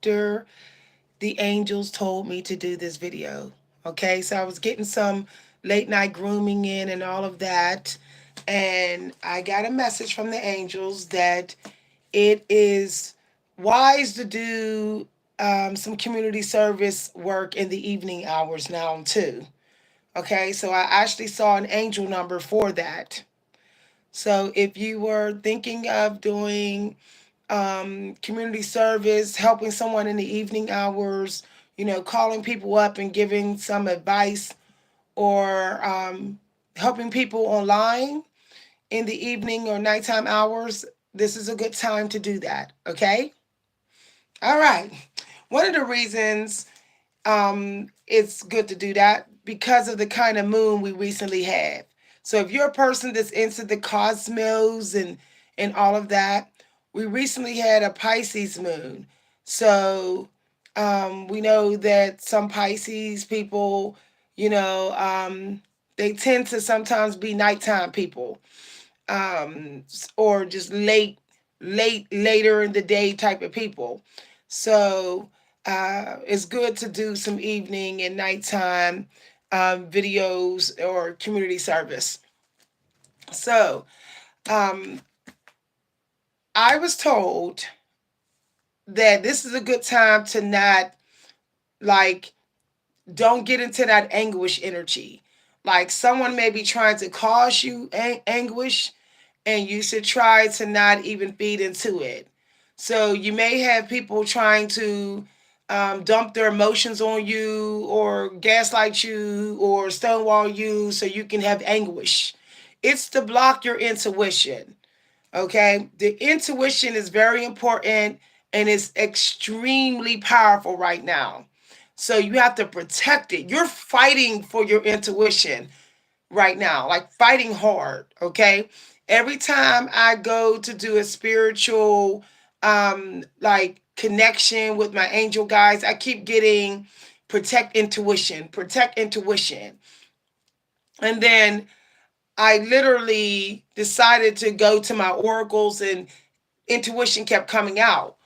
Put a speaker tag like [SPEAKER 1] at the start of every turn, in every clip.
[SPEAKER 1] after the angels told me to do this video. Okay, so I was getting some late night grooming in and all of that. And I got a message from the angels that it is wise to do some community service work in the evening hours now, too. Okay, so I actually saw an angel number for that. So if you were thinking of doing community service, helping someone in the evening hours, calling people up and giving some advice, or helping people online in the evening or nighttime hours, this is a good time to do that. Okay? All right. One of the reasons it's good to do that because of the kind of moon we recently had. So if you're a person that's into the cosmos and all of that, we recently had a Pisces moon. So we know that some Pisces people, you know, they tend to sometimes be nighttime people, or just later in the day type of people. So it's good to do some evening and nighttime videos or community service. So um, I was told that this is a good time to not, like, don't get into that anguish energy. Like, someone may be trying to cause you anguish, and you should try to not even feed into it. So you may have people trying to dump their emotions on you, or gaslight you, or stonewall you so you can have anguish. It's to block your intuition. Okay, the intuition is very important and it's extremely powerful right now. So you have to protect it. You're fighting for your intuition right now, like fighting hard. Okay, every time I go to do a spiritual like connection with my angel guys, I keep getting protect intuition. And then I literally decided to go to my oracles, and intuition kept coming out.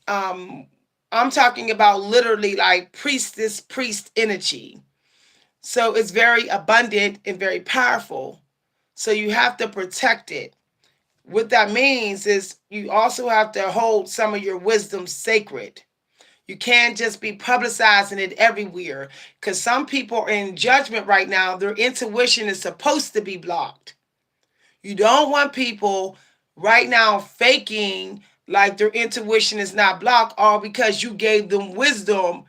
[SPEAKER 1] um I'm talking about literally like priest energy. So it's very abundant and very powerful. So you have to protect it. What that means is you also have to hold some of your wisdom sacred. You can't just be publicizing it everywhere, because some people are in judgment right now. Their intuition is supposed to be blocked. You don't want people right now faking like their intuition is not blocked, all because you gave them wisdom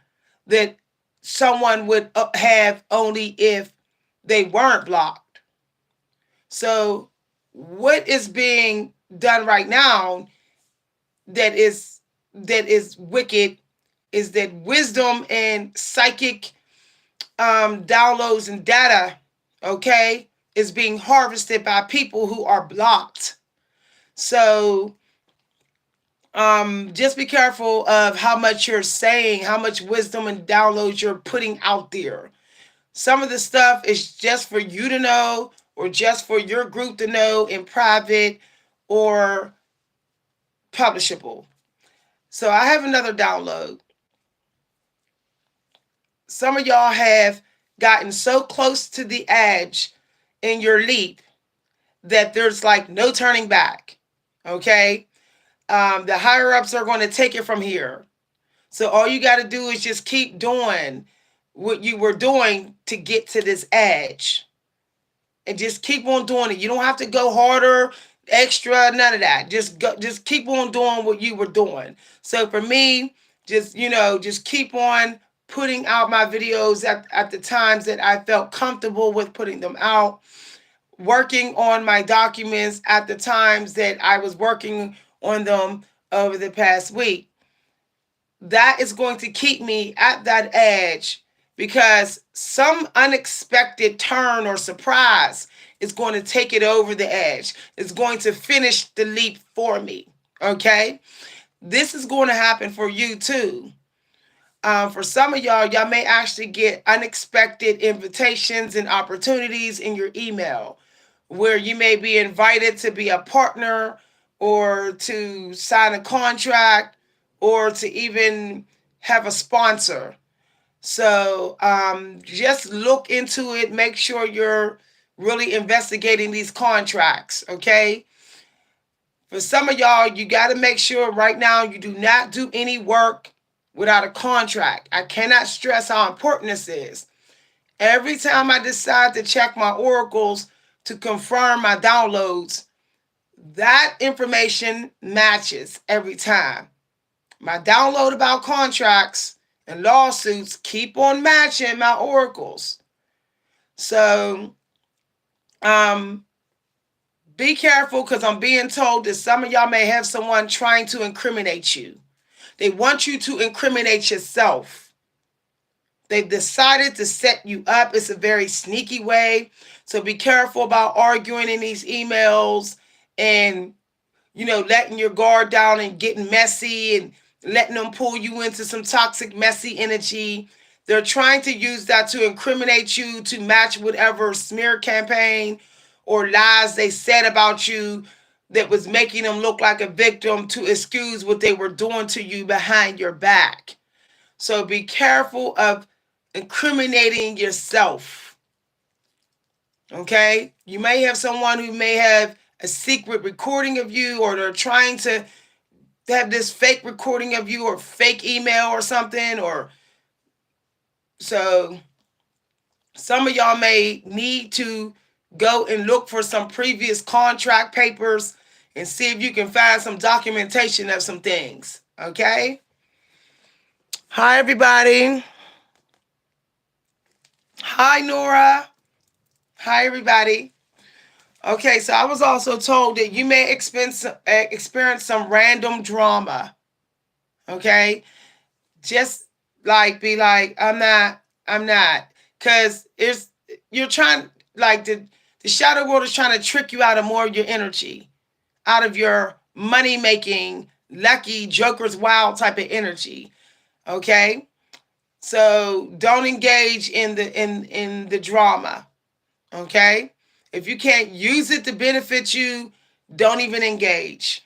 [SPEAKER 1] that someone would have only if they weren't blocked. So, what is being done right now that is wicked is that wisdom and psychic downloads and data, okay, is being harvested by people who are blocked. So just be careful of how much you're saying, how much wisdom and downloads you're putting out there. Some of the stuff is just for you to know, or just for your group to know in private, or publishable. So I have another download. Some of y'all have gotten so close to the edge in your leap that there's like no turning back. Okay? The higher ups are going to take it from here. So all you got to do is just keep doing what you were doing to get to this edge, and just keep on doing it. You don't have to go harder, extra, none of that. Just keep on doing what you were doing. So for me, just keep on putting out my videos at the times that I felt comfortable with putting them out, working on my documents at the times that I was working on them over the past week. That is going to keep me at that edge, because some unexpected turn or surprise is going to take it over the edge. It's going to finish the leap for me. Okay? This is going to happen for you too. For some of y'all may actually get unexpected invitations and opportunities in your email, where you may be invited to be a partner, or to sign a contract, or to even have a sponsor. So just look into it. Make sure you're really investigating these contracts, okay? For some of y'all, you got to make sure right now you do not do any work without a contract. I cannot stress how important this is. Every time I decide to check my oracles to confirm my downloads, that information matches every time. My download about contracts and lawsuits keep on matching my oracles. So be careful, because I'm being told that some of y'all may have someone trying to incriminate you. They want you to incriminate yourself. They've decided to set you up. It's a very sneaky way. So be careful about arguing in these emails and, letting your guard down and getting messy and letting them pull you into some toxic, messy energy. They're trying to use that to incriminate you, to match whatever smear campaign or lies they said about you that was making them look like a victim, to excuse what they were doing to you behind your back. So be careful of incriminating yourself. Okay? You may have someone who may have a secret recording of you, or they're trying to have this fake recording of you or fake email or something. Or so some of y'all may need to go and look for some previous contract papers and see if you can find some documentation of some things. Okay? Hi, everybody. Hi, Nora. Hi, everybody. Okay, so I was also told that you may experience some random drama. Okay? Just be like, I'm not. Because you're trying, like, the shadow world is trying to trick you out of more of your energy, out of your money-making, lucky, joker's wild type of energy. Okay? So don't engage in the drama. Okay? If you can't use it to benefit you, don't even engage.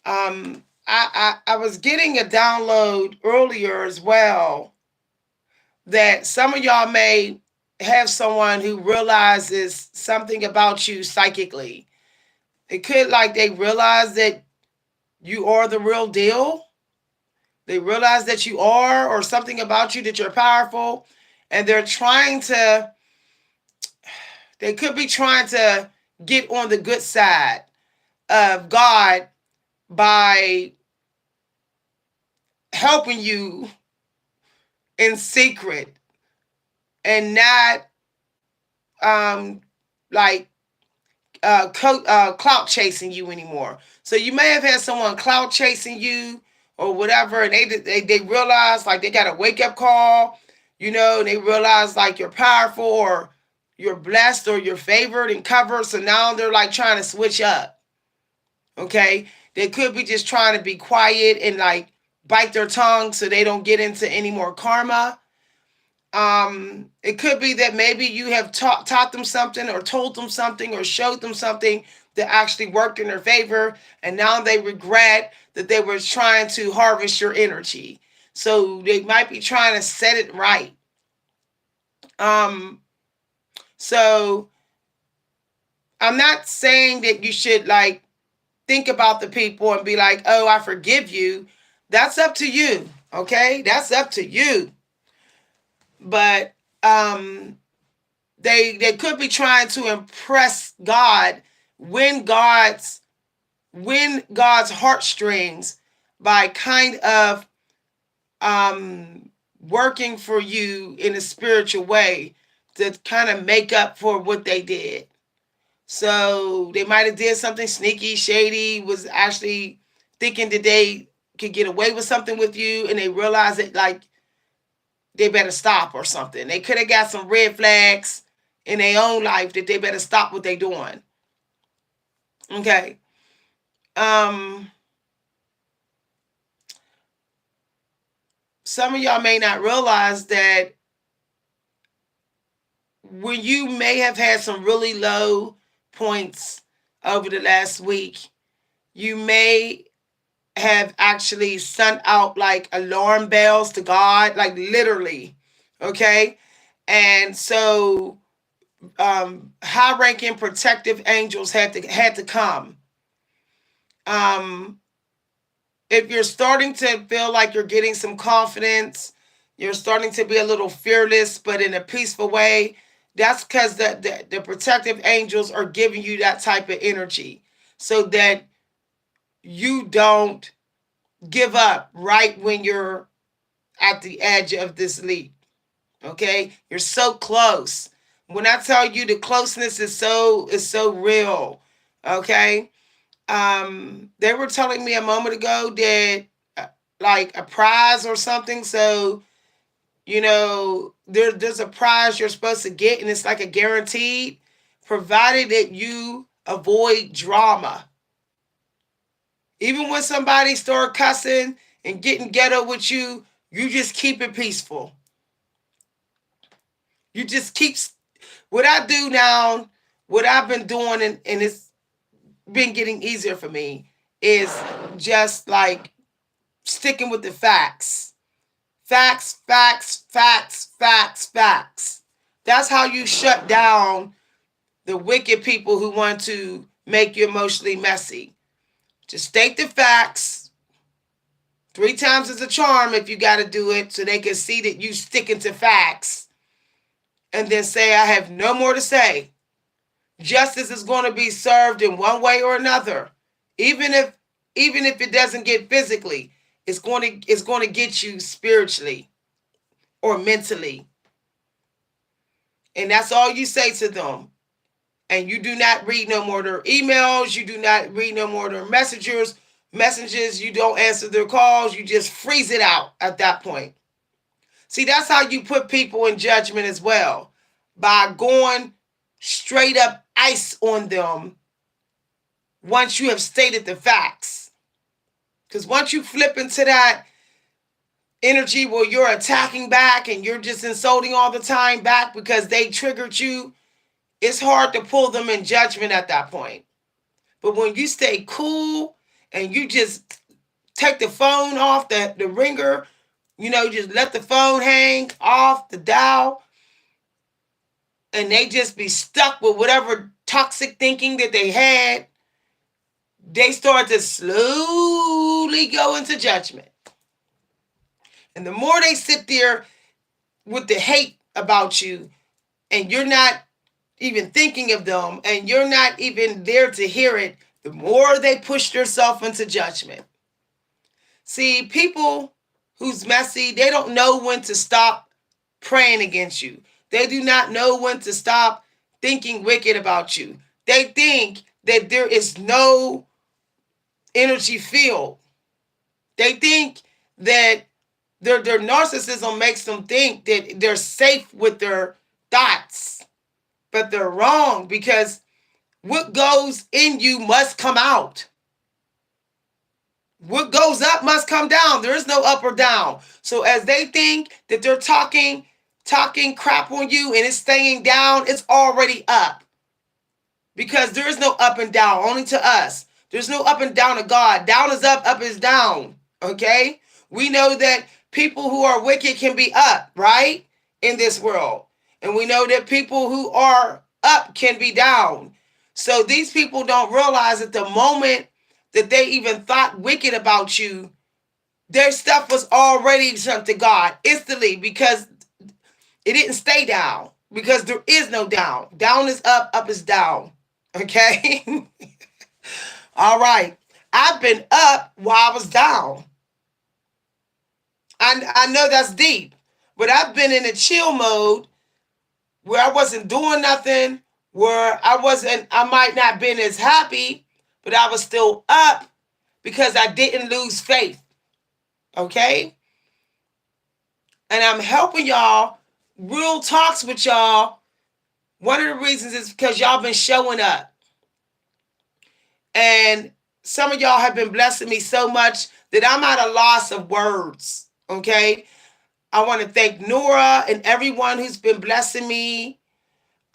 [SPEAKER 1] I was getting a download earlier as well that some of y'all may have someone who realizes something about you psychically. It could, like, they realize that you are the real deal. They realize that you are, or something about you, that you're powerful, and they could be trying to get on the good side of God by helping you in secret and not like clout chasing you anymore. So you may have had someone clout chasing you or whatever, and they realize, like, they got a wake up call, and they realize, like, you're powerful, or you're blessed, or you're favored and covered. So now they're, like, trying to switch up. Okay, they could be just trying to be quiet and, like, bite their tongue so they don't get into any more karma. It could be that maybe you have taught them something, or told them something, or showed them something that actually worked in their favor, and now they regret that they were trying to harvest your energy. So they might be trying to set it right. So I'm not saying that you should, like, think about the people and be like, oh, I forgive you. That's up to you. Okay? That's up to you. But they could be trying to impress God, when God's heartstrings, by kind of working for you in a spiritual way to kind of make up for what they did. So they might have did something sneaky, shady, was actually thinking that they could get away with something with you, and they realized that, like, they better stop or something. They could have got some red flags in their own life that they better stop what they're doing. Okay. Some of y'all may not realize that when you may have had some really low points over the last week, you may have actually sent out like alarm bells to God, like literally. Okay. And so high ranking protective angels had to come. Um, if you're starting to feel like you're getting some confidence, you're starting to be a little fearless, but in a peaceful way, that's because the protective angels are giving you that type of energy so that you don't give up right when you're at the edge of this leap. Okay? You're so close. When I tell you the closeness is so real. Okay? They were telling me a moment ago that like a prize or something. So, there's a prize you're supposed to get, and it's like a guaranteed, provided that you avoid drama. Even when somebody start cussing and getting ghetto with you, you just keep it peaceful. You just keep what I do now, what I've been doing, and it's been getting easier for me, is just like sticking with the facts. Facts, facts, facts, facts, facts. That's how you shut down the wicked people who want to make you emotionally messy. Just state the facts. 3 times is a charm if you got to do it so they can see that you sticking to facts. And then say, I have no more to say. Justice is going to be served in one way or another. Even if it doesn't get physically, it's going to get you spiritually or mentally. And that's all you say to them. And you do not read no more their emails. You do not read no more their messages. You don't answer their calls. You just freeze it out at that point. See, that's how you put people in judgment as well. By going straight up ice on them once you have stated the facts. Because once you flip into that energy where you're attacking back and you're just insulting all the time back because they triggered you, it's hard to pull them in judgment at that point. But when you stay cool and you just take the phone off the ringer, just let the phone hang off the dial, and they just be stuck with whatever toxic thinking that they had, they start to slowly go into judgment. And the more they sit there with the hate about you, and you're not even thinking of them, and you're not even there to hear it, the more they push themselves into judgment. See, people who's messy, they don't know when to stop praying against you. They do not know when to stop thinking wicked about you. They think that there is no energy field. They think that their narcissism makes them think that they're safe with their thoughts. But they're wrong, because what goes in you must come out. What goes up must come down. There is no up or down. So as they think that they're talking crap on you and it's staying down, it's already up. Because there is no up and down, only to us. There's no up and down to God. Down is up is down. Okay? We know that people who are wicked can be up, right? In this world. And we know that people who are up can be down. So these people don't realize that the moment that they even thought wicked about you, their stuff was already sent to God instantly, because it didn't stay down, because there is no down. Down is up is down. Okay? All right. I've been up while I was down. I know that's deep, but I've been in a chill mode where I wasn't doing nothing, where I might not been as happy, but I was still up because I didn't lose faith. Okay? And I'm helping y'all, real talks with y'all. One of the reasons is because y'all been showing up. And some of y'all have been blessing me so much that I'm at a loss of words. Okay? I want to thank Nora and everyone who's been blessing me.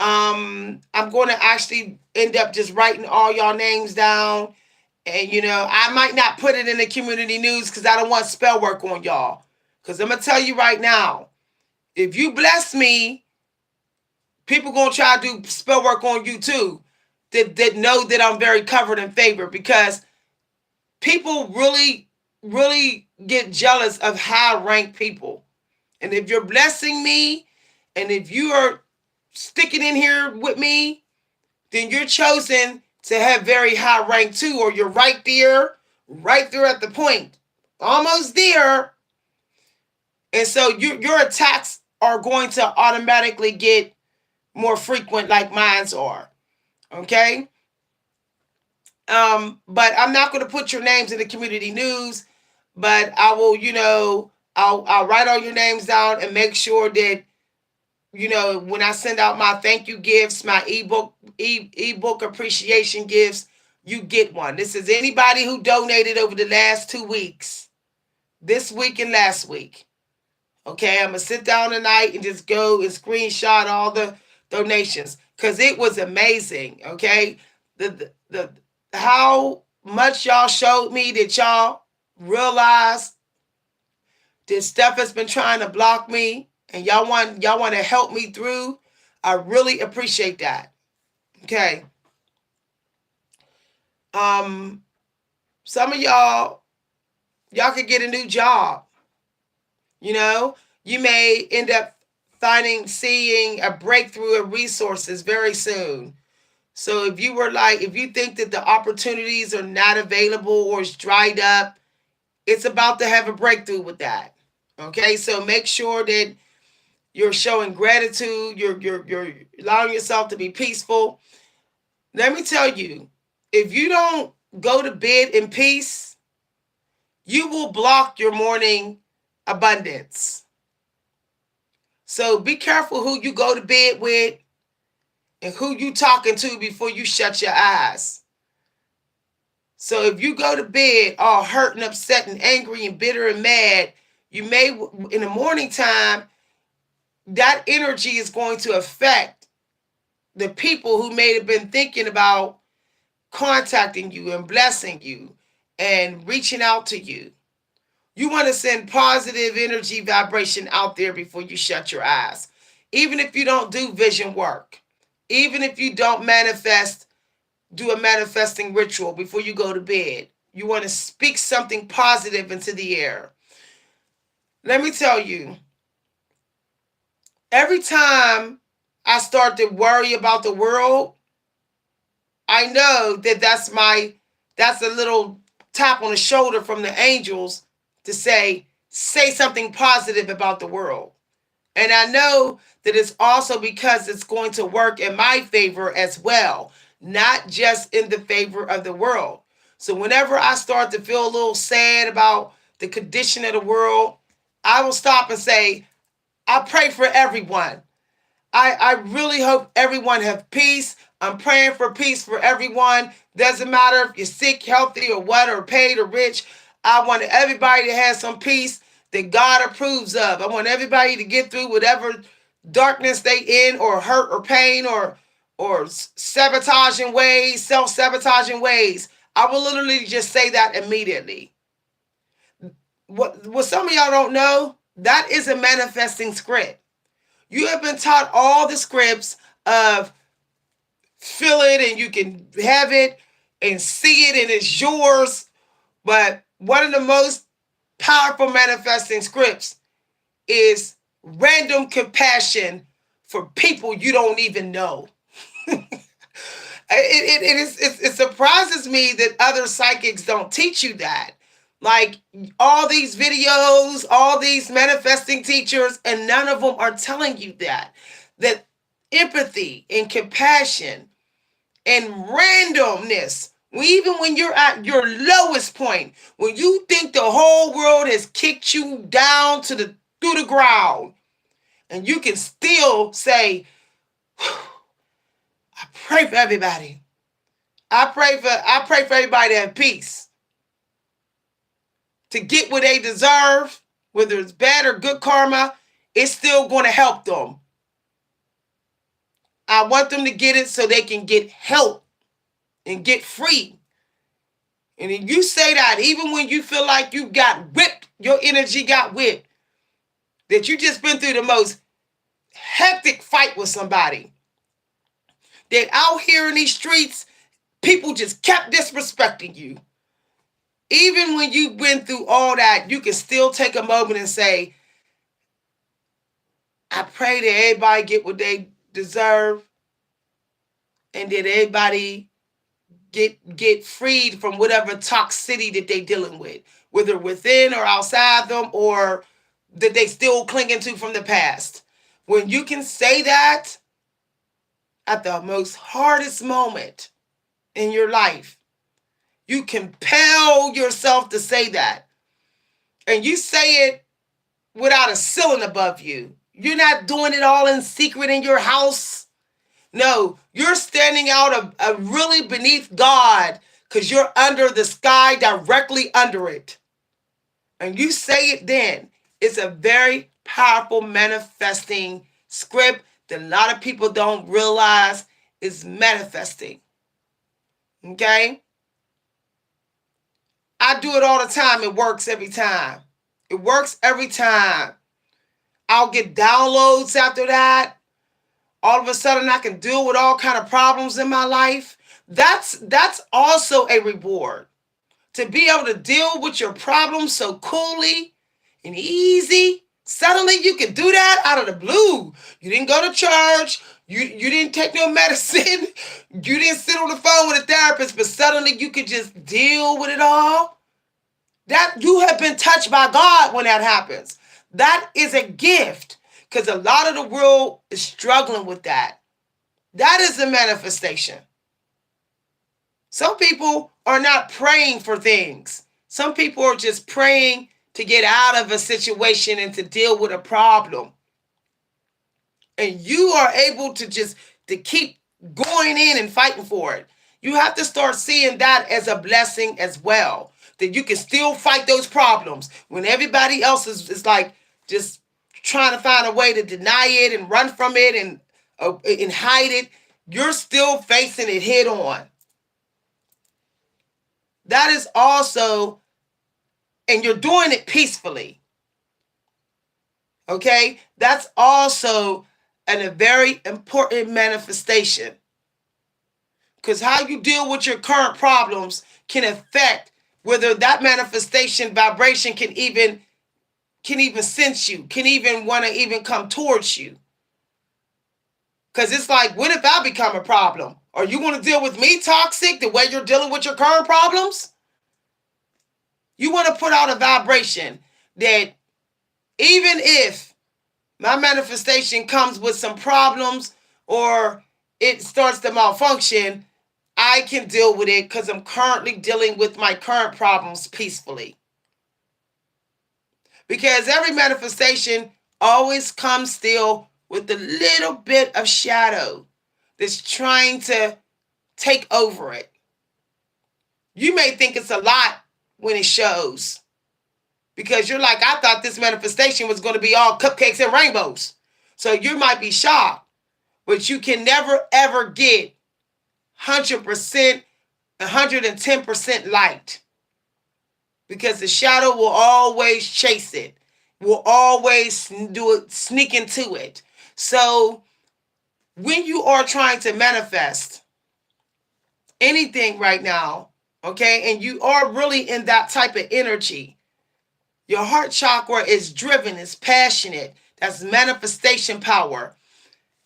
[SPEAKER 1] I'm going to actually end up just writing all y'all names down And I might not put it in the community news because I don't want spell work on y'all. Because I'm going to tell you right now, if you bless me, people going to try to do spell work on you too. That know that I'm very covered and favored, because people really, really get jealous of high ranked people. And if you're blessing me, and if you are sticking in here with me, then you're chosen to have very high rank too, or you're right there at the point, almost there. And so your attacks are going to automatically get more frequent, like mine's are. Okay. But I'm not going to put your names in the community news, but I will, I'll write all your names down and make sure that, when I send out my thank you gifts, my ebook appreciation gifts, you get one. This is anybody who donated over the last 2 weeks, this week and last week. Okay, I'm gonna sit down tonight and just go and screenshot all the donations, because it was amazing. Okay, the how much y'all showed me that y'all realize that stuff has been trying to block me, and y'all want to help me through. I really appreciate that. Okay. Um, some of y'all could get a new job. You know, you may end up seeing a breakthrough of resources very soon. So if you think that the opportunities are not available or it's dried up, it's about to have a breakthrough with that. Okay, so make sure that you're showing gratitude. You're allowing yourself to be peaceful. Let me tell you, if you don't go to bed in peace, you will block your morning abundance. So be careful who you go to bed with and who you talking to before you shut your eyes. So if you go to bed all hurt and upset and angry and bitter and mad, you may, in the morning time, that energy is going to affect the people who may have been thinking about contacting you and blessing you and reaching out to you. You want to send positive energy vibration out there before you shut your eyes. Even if you don't do vision work, even if you don't do a manifesting ritual before you go to bed, you want to speak something positive into the air. Let me tell you, every time I start to worry about the world, I know that that's a little tap on the shoulder from the angels to say something positive about the world. And I know that it's also because it's going to work in my favor as well, not just in the favor of the world. So whenever I start to feel a little sad about the condition of the world, I will stop and say, I pray for everyone. I really hope everyone have peace. I'm praying for peace for everyone. Doesn't matter if you're sick, healthy, or what, or paid or rich. I want everybody to have some peace that God approves of. I want everybody to get through whatever darkness they in, or hurt or pain, or sabotaging ways, self-sabotaging ways. I will literally just say that immediately. What some of y'all don't know, that is a manifesting script. You have been taught all the scripts of feel it and you can have it and see it and it's yours. But one of the most powerful manifesting scripts is random compassion for people you don't even know. It surprises me that other psychics don't teach you that. Like all these videos, all these manifesting teachers, and none of them are telling you that empathy and compassion and randomness, even when you're at your lowest point, when you think the whole world has kicked you down through the ground, and you can still say, I pray for everybody. I pray for everybody to have peace, to get what they deserve, whether it's bad or good karma. It's still going to help them. I want them to get it so they can get help and get free And then you say that even when you feel like you got whipped, your energy got whipped, that you just been through the most hectic fight with somebody, that out here in these streets, people just kept disrespecting you. Even when you went through all that, you can still take a moment and say, I pray that everybody get what they deserve and that everybody get freed from whatever toxicity that they dealing with, whether within or outside them or that they still clinging to from the past. When you can say that at the most hardest moment in your life, you compel yourself to say that. And you say it without a ceiling above you. You're not doing it all in secret in your house. No, you're standing out really beneath God because you're under the sky, directly under it. And you say it then. It's a very powerful manifesting script that a lot of people don't realize is manifesting. Okay? I do it all the time. It works every time. It works every time. I'll get downloads after that. All of a sudden I can deal with all kind of problems in my life. That's also a reward. To be able to deal with your problems so coolly and easy. Suddenly you can do that out of the blue. You didn't go to church. You didn't take no medicine. You didn't sit on the phone with a therapist, but suddenly you could just deal with it all. That you have been touched by God when that happens. That is a gift because a lot of the world is struggling with that. That is a manifestation. Some people are not praying for things. Some people are just praying to get out of a situation and to deal with a problem. And you are able to keep going in and fighting for it. You have to start seeing that as a blessing as well. That you can still fight those problems when everybody else is like just trying to find a way to deny it and run from it and hide it. You're still facing it head on. That is also, and you're doing it peacefully. Okay? That's also a very important manifestation. Because how you deal with your current problems can affect whether that manifestation vibration can even sense you, can even want to even come towards you. Because it's like, what if I become a problem? Are you going to deal with me toxic the way you're dealing with your current problems? You want to put out a vibration that even if my manifestation comes with some problems or it starts to malfunction, I can deal with it because I'm currently dealing with my current problems peacefully. Because every manifestation always comes still with a little bit of shadow that's trying to take over it. You may think it's a lot when it shows because you're like, I thought this manifestation was going to be all cupcakes and rainbows. So you might be shocked, but you can never ever get 100%, 110% light because the shadow will always chase it, will always do it, sneak into it. So when you are trying to manifest anything right now, okay, and you are really in that type of energy, your heart chakra is driven, is passionate. That's manifestation power.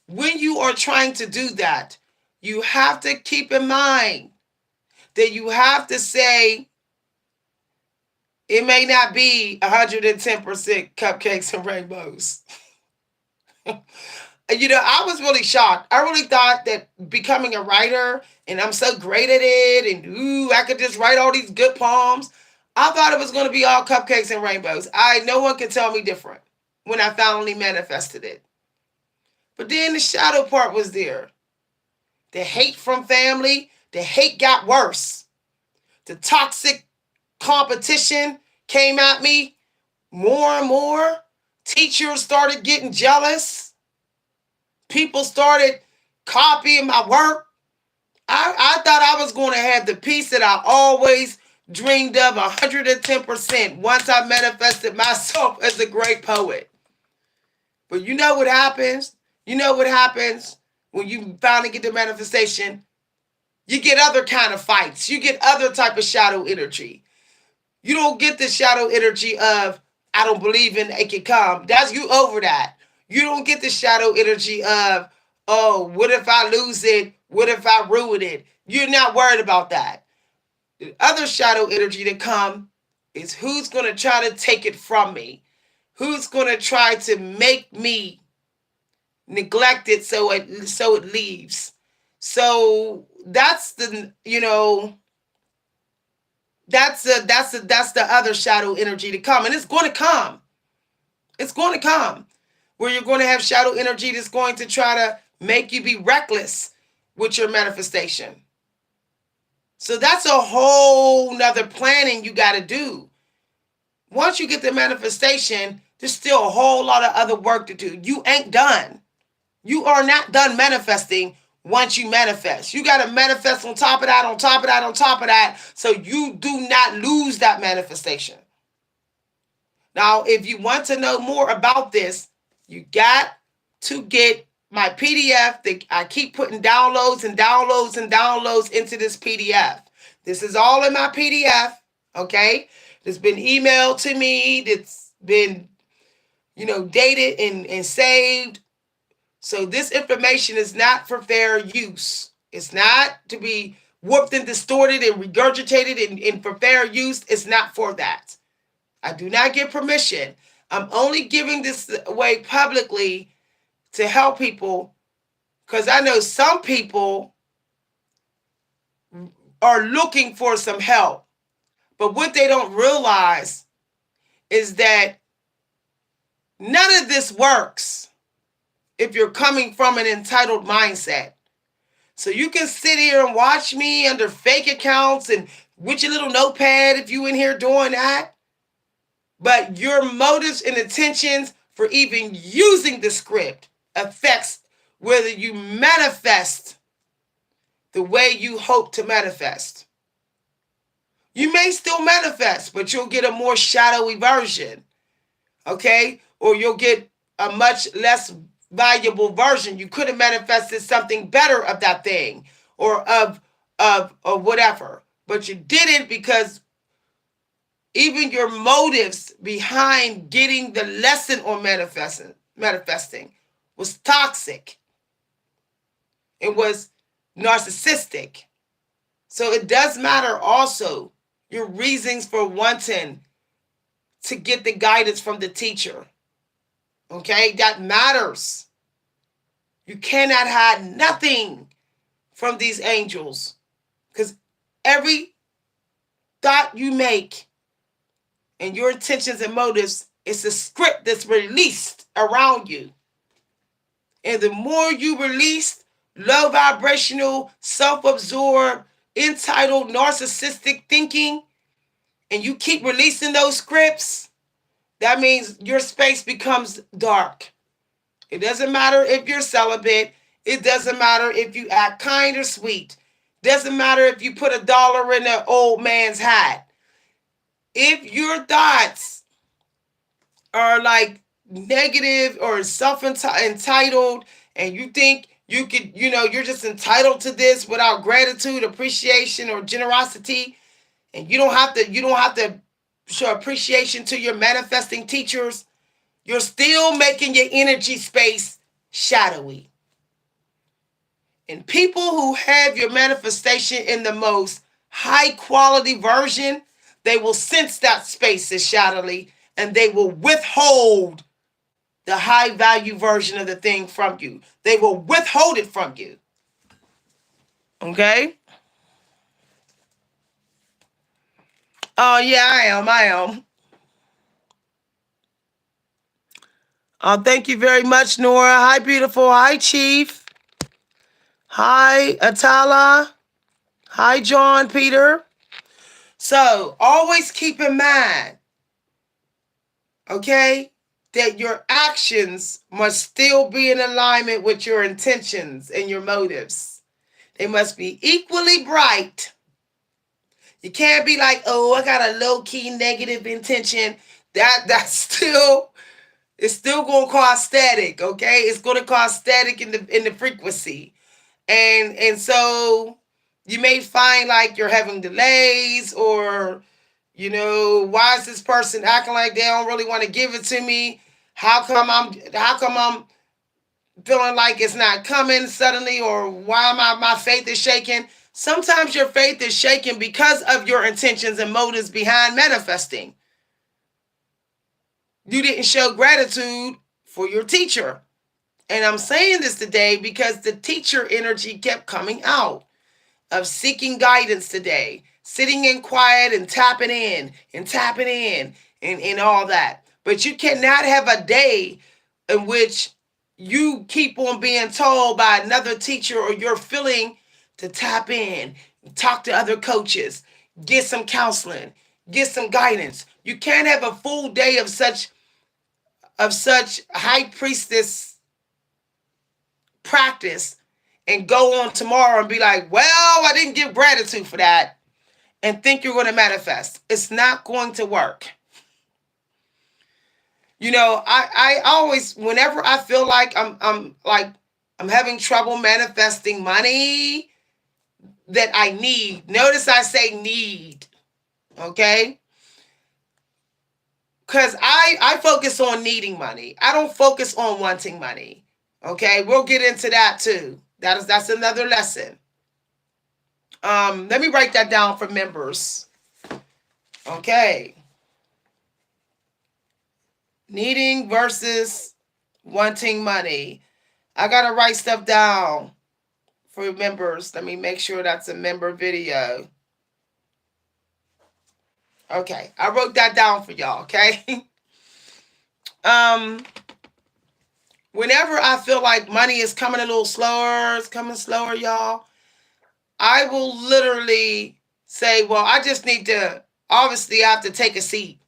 [SPEAKER 1] When you are trying to do that, you have to keep in mind that you have to say, it may not be 110% cupcakes and rainbows. I was really shocked. I really thought that becoming a writer, and I'm so great at it, and I could just write all these good poems. I thought it was going to be all cupcakes and rainbows. No one could tell me different when I finally manifested it. But then the shadow part was there. The hate from family, the hate got worse. The toxic competition came at me more and more. Teachers started getting jealous. People started copying my work. I thought I was going to have the peace that I always dreamed of 110% once I manifested myself as a great poet. But you know what happens? You know what happens when you finally get the manifestation? You get other kind of fights. You get other type of shadow energy. You don't get the shadow energy of, I don't believe in it can come. That's you over that. You don't get the shadow energy of, oh, what if I lose it? What if I ruin it? You're not worried about that. The other shadow energy that come is who's going to try to take it from me? Who's going to try to make me neglect it so it leaves? So that's the, that's the other shadow energy to come, and it's going to come. It's going to come where you're going to have shadow energy that's going to try to make you be reckless with your manifestation. So that's a whole nother planning you got to do. Once you get the manifestation, there's still a whole lot of other work to do. You ain't done. You are not done manifesting once you manifest. You got to manifest on top of that, on top of that, on top of that, so you do not lose that manifestation. Now, if you want to know more about this, you got to get my PDF. I keep putting downloads and downloads and downloads into this PDF. This is all in my PDF, okay? It's been emailed to me. It's been, dated and saved. So this information is not for fair use. It's not to be whooped and distorted and regurgitated and for fair use. It's not for that. I do not get permission. I'm only giving this away publicly to help people, because I know some people are looking for some help. But what they don't realize is that none of this works if you're coming from an entitled mindset. So you can sit here and watch me under fake accounts and with your little notepad if you in here doing that. But your motives and intentions for even using the script affects whether you manifest the way you hope to manifest. You may still manifest, but you'll get a more shadowy version, okay? Or you'll get a much less valuable version. You could have manifested something better of that thing or of whatever, but you didn't, because even your motives behind getting the lesson on manifesting was toxic. It was narcissistic. So it does matter also your reasons for wanting to get the guidance from the teacher. Okay, that matters. You cannot hide nothing from these angels, because every thought you make and your intentions and motives, it's a script that's released around you. And the more you release low vibrational, self-absorbed, entitled, narcissistic thinking, and you keep releasing those scripts, that means your space becomes dark. It doesn't matter if you're celibate. It doesn't matter if you act kind or sweet. It doesn't matter if you put $1 in an old man's hat. If your thoughts are like negative or self-entitled, and you think you could, you're just entitled to this without gratitude, appreciation, or generosity, and you don't have to show appreciation to your manifesting teachers, you're still making your energy space shadowy. And people who have your manifestation in the most high quality version, they will sense that space is shadowy, and they will withhold the high value version of the thing from you. They will withhold it from you. Okay? Oh, yeah, I am. Thank you very much, Nora. Hi, beautiful. Hi, Chief. Hi, Atala. Hi, John Peter. So always keep in mind, okay, that your actions must still be in alignment with your intentions and your motives. They must be equally bright. You can't be like, oh, I got a low key negative intention. That's still, it's still gonna cause static, okay? It's gonna cause static in the frequency. And so you may find like you're having delays, or why is this person acting like they don't really want to give it to me? How come I'm feeling like it's not coming suddenly, or why am my faith is shaking? Sometimes your faith is shaken because of your intentions and motives behind manifesting. You didn't show gratitude for your teacher. And I'm saying this today because the teacher energy kept coming out of seeking guidance today, sitting in quiet and tapping in and all that. But you cannot have a day in which you keep on being told by another teacher, or you're feeling to tap in, talk to other coaches, get some counseling, get some guidance. You can't have a full day of such high priestess practice and go on tomorrow and be like, well, I didn't give gratitude for that, and think you're going to manifest. It's not going to work. I always, whenever I feel like I'm having trouble manifesting money that I need. Notice I say need, okay? Because I focus on needing money. I don't focus on wanting money. Okay, we'll get into that too. That's another lesson. Let me write that down for members. Okay. Needing versus wanting money. I gotta write stuff down for members. Let me make sure that's a member video. Okay, I wrote that down for y'all, okay? Whenever I feel like money is coming a little slower, it's coming slower, y'all, I will literally say, well, I just need to, obviously, I have to take a seat.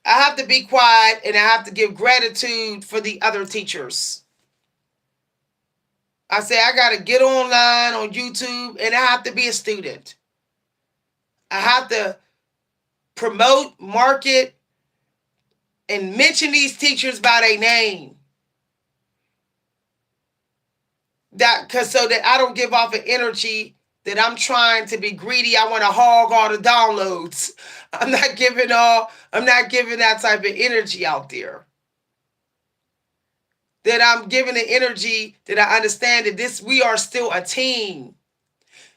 [SPEAKER 1] I have to be quiet, and I have to give gratitude for the other teachers. I say, I got to get online on YouTube, and I have to be a student. I have to promote, market, and mention these teachers by their name. So that I don't give off an energy that I'm trying to be greedy. I want to hog all the downloads. I'm not giving that type of energy out there. That I'm giving the energy that I understand that we are still a team.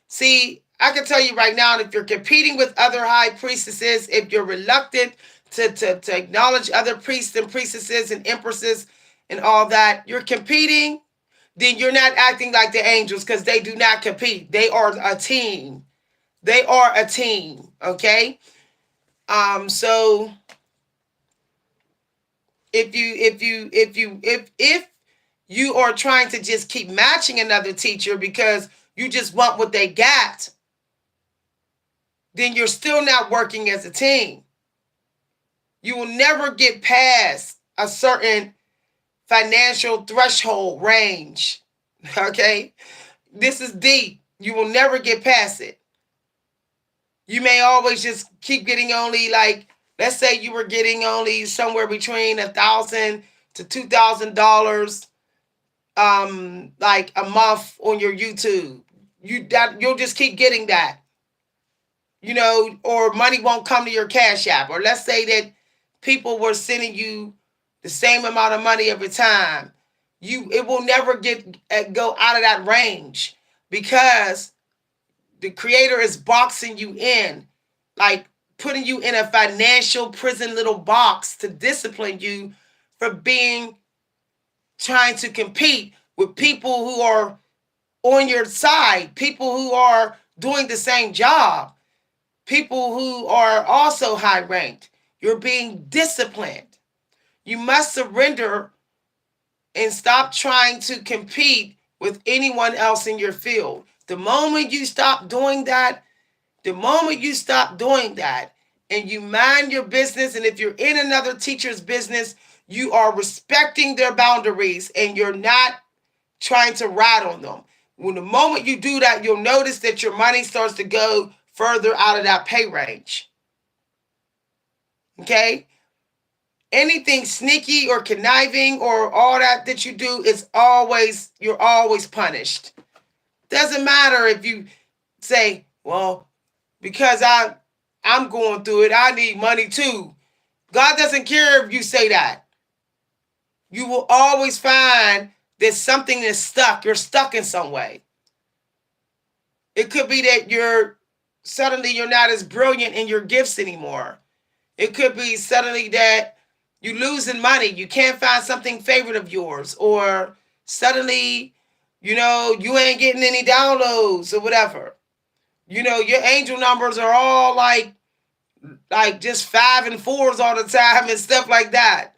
[SPEAKER 1] See, I can tell you right now, if you're competing with other high priestesses, if you're reluctant to acknowledge other priests and priestesses and empresses and all that, you're competing, then you're not acting like the angels, because they do not compete. They are a team. They are a team, okay? So if you are trying to just keep matching another teacher because you just want what they got, then you're still not working as a team. You will never get past a certain financial threshold range. Okay? This is deep. You will never get past it. You may always just keep getting only, like, let's say you were getting only somewhere between $1,000 to $2,000 like a month on your YouTube. You'll just keep getting that. Or money won't come to your Cash App. Or let's say that people were sending you the same amount of money every time. It will never go out of that range, because the creator is boxing you in, like putting you in a financial prison little box to discipline you for trying to compete with people who are on your side, people who are doing the same job, people who are also high ranked. You're being disciplined. You must surrender and stop trying to compete with anyone else in your field. The moment you stop doing that, and you mind your business, and if you're in another teacher's business, you are respecting their boundaries and you're not trying to rat on them. When the moment you do that, you'll notice that your money starts to go further out of that pay range. Okay? Anything sneaky or conniving or all that you do is always, you're always punished. Doesn't matter if you say, well, because I'm going through it, I need money too. God doesn't care if you say that. You will always find there's something that's stuck. You're stuck in some way. It could be that you're not as brilliant in your gifts anymore. It could be suddenly that you're losing money. You can't find something favorite of yours, or suddenly, you ain't getting any downloads or whatever. Your angel numbers are all like just 5 and 4s all the time and stuff like that.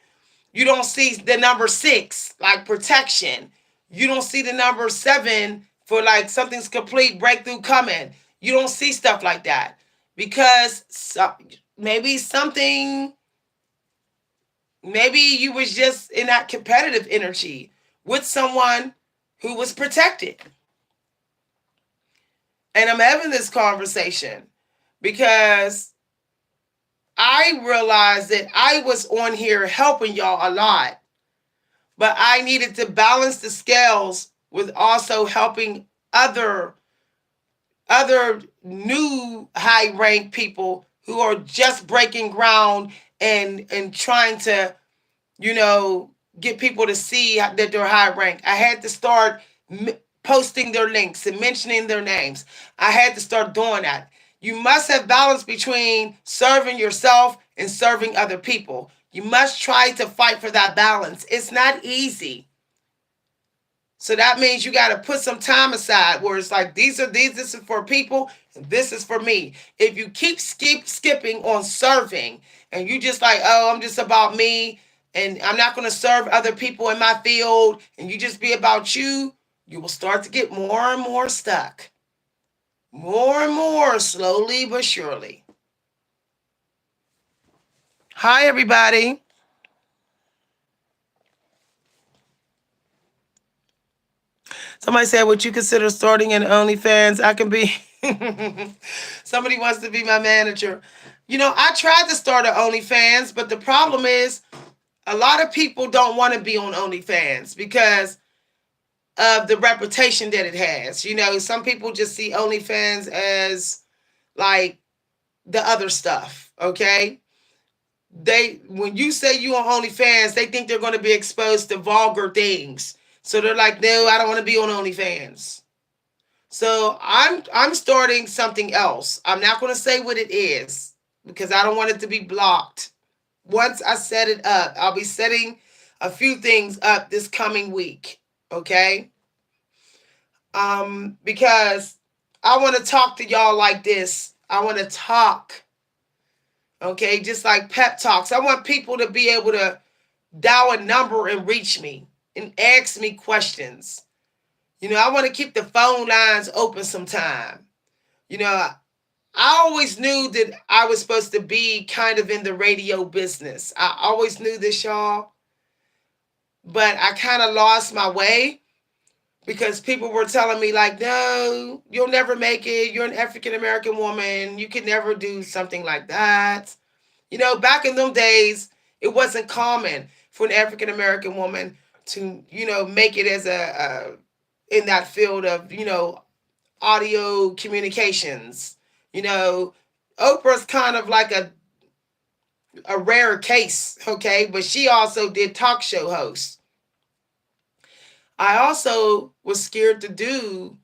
[SPEAKER 1] You don't see the number 6, like protection. You don't see the number 7 for like something's complete, breakthrough coming. You don't see stuff like that because maybe maybe you was just in that competitive energy with someone who was protected. And I'm having this conversation because I realized that I was on here helping y'all a lot, but I needed to balance the scales with also helping other new high ranked people who are just breaking ground and trying to, get people to see that they're high ranked. I had to start posting their links and mentioning their names. I had to start doing that. You must have balance between serving yourself and serving other people. You must try to fight for that balance. It's not easy. So that means you got to put some time aside where it's like, this is for people, and this is for me. If you keep skipping on serving and you just like, oh, I'm just about me and I'm not going to serve other people in my field, and you just be about you will start to get more and more stuck. More and more, slowly but surely. Hi, everybody. Somebody said, would you consider starting an OnlyFans? I can be. Somebody wants to be my manager. I tried to start an OnlyFans, but the problem is a lot of people don't want to be on OnlyFans because of the reputation that it has. Some people just see OnlyFans as like the other stuff, okay? When you say you on OnlyFans, they think they're going to be exposed to vulgar things. So they're like, no, I don't want to be on OnlyFans. So I'm starting something else. I'm not going to say what it is because I don't want it to be blocked. Once I set it up, I'll be setting a few things up this coming week. Okay? Because I want to talk to y'all like this. I want to talk. Okay? Just like pep talks. I want people to be able to dial a number and reach me and ask me questions. I want to keep the phone lines open sometime. I always knew that I was supposed to be kind of in the radio business. I always knew this, y'all. But I kind of lost my way because people were telling me, like, no, you'll never make it. You're an African American woman. You could never do something like that. Back in them days, it wasn't common for an African American woman to, make it as in that field of, audio communications. Oprah's kind of like a rare case, okay? But she also did talk show hosts. I also was scared to do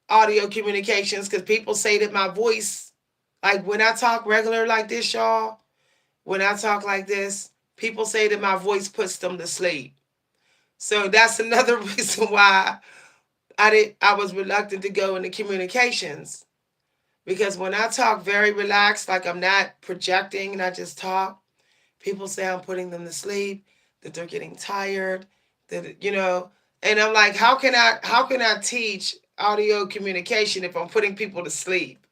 [SPEAKER 1] audio communications because people say that my voice, like when I talk regular like this, y'all, when I talk like this, people say that my voice puts them to sleep. So that's another reason why I was reluctant to go into communications. Because when I talk very relaxed, like I'm not projecting and I just talk, people say I'm putting them to sleep, that they're getting tired, and I'm like, how can I teach audio communication if I'm putting people to sleep?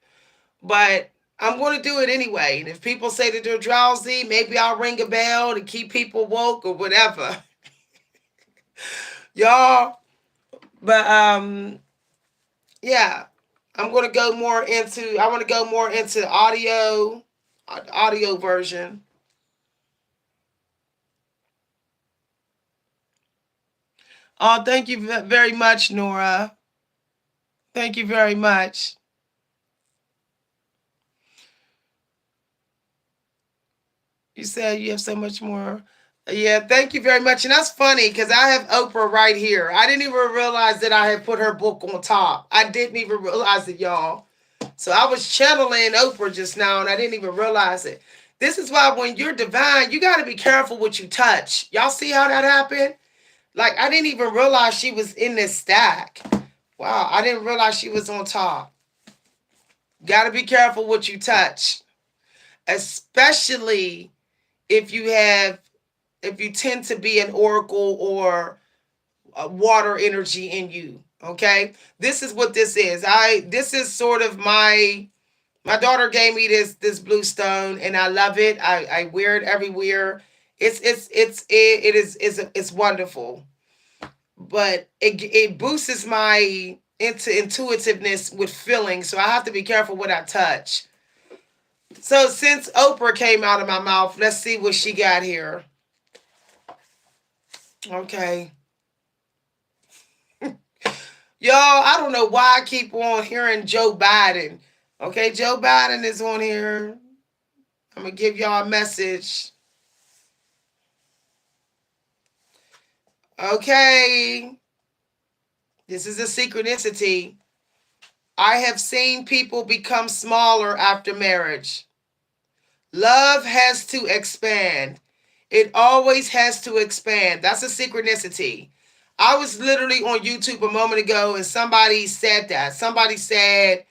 [SPEAKER 1] But I'm going to do it anyway. And if people say that they're drowsy, maybe I'll ring a bell to keep people woke or whatever. Y'all, but yeah. I'm going to go more into, I want to go more into audio version. Oh, thank you very much, Nora. Thank you very much. You said you have so much more. Yeah, thank you very much. And that's funny because I have Oprah right here. I didn't even realize that I had put her book on top. I didn't even realize it, y'all. So I was channeling Oprah just now and I didn't even realize it. This is why when you're divine, you got to be careful what you touch. Y'all see how that happened? Like, I didn't even realize she was in this stack. Wow, I didn't realize she was on top. Got to be careful what you touch, especially if you have, if you tend to be an oracle or a water energy in you. Okay, this is what this is. This is sort of my daughter gave me this blue stone and I love it. I wear it everywhere. It's wonderful, but it boosts my into intuitiveness with feeling. So I have to be careful what I touch. So since Oprah came out of my mouth, let's see what she got here. Okay. Y'all, I don't know why I keep on hearing Joe Biden. Okay, Joe Biden is on here. I'm going to give y'all a message. Okay. This is a synchronicity. I have seen people become smaller after marriage. Love has to expand. It always has to expand. That's a synchronicity. I was literally on YouTube a moment ago and somebody said that. Somebody said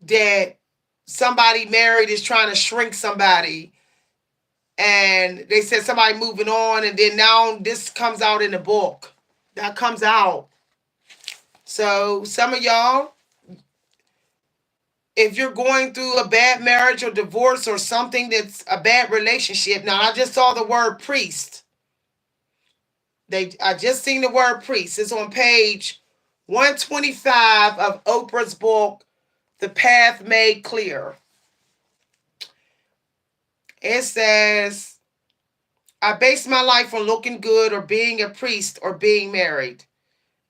[SPEAKER 1] that somebody married is trying to shrink somebody. And they said somebody moving on. And then now this comes out in the book. That comes out. So some of y'all, if you're going through a bad marriage or divorce or something that's a bad relationship. Now, I just saw the word priest. I just seen the word priest. It's on page 125 of Oprah's book, The Path Made Clear. It says, I based my life on looking good or being a priest or being married.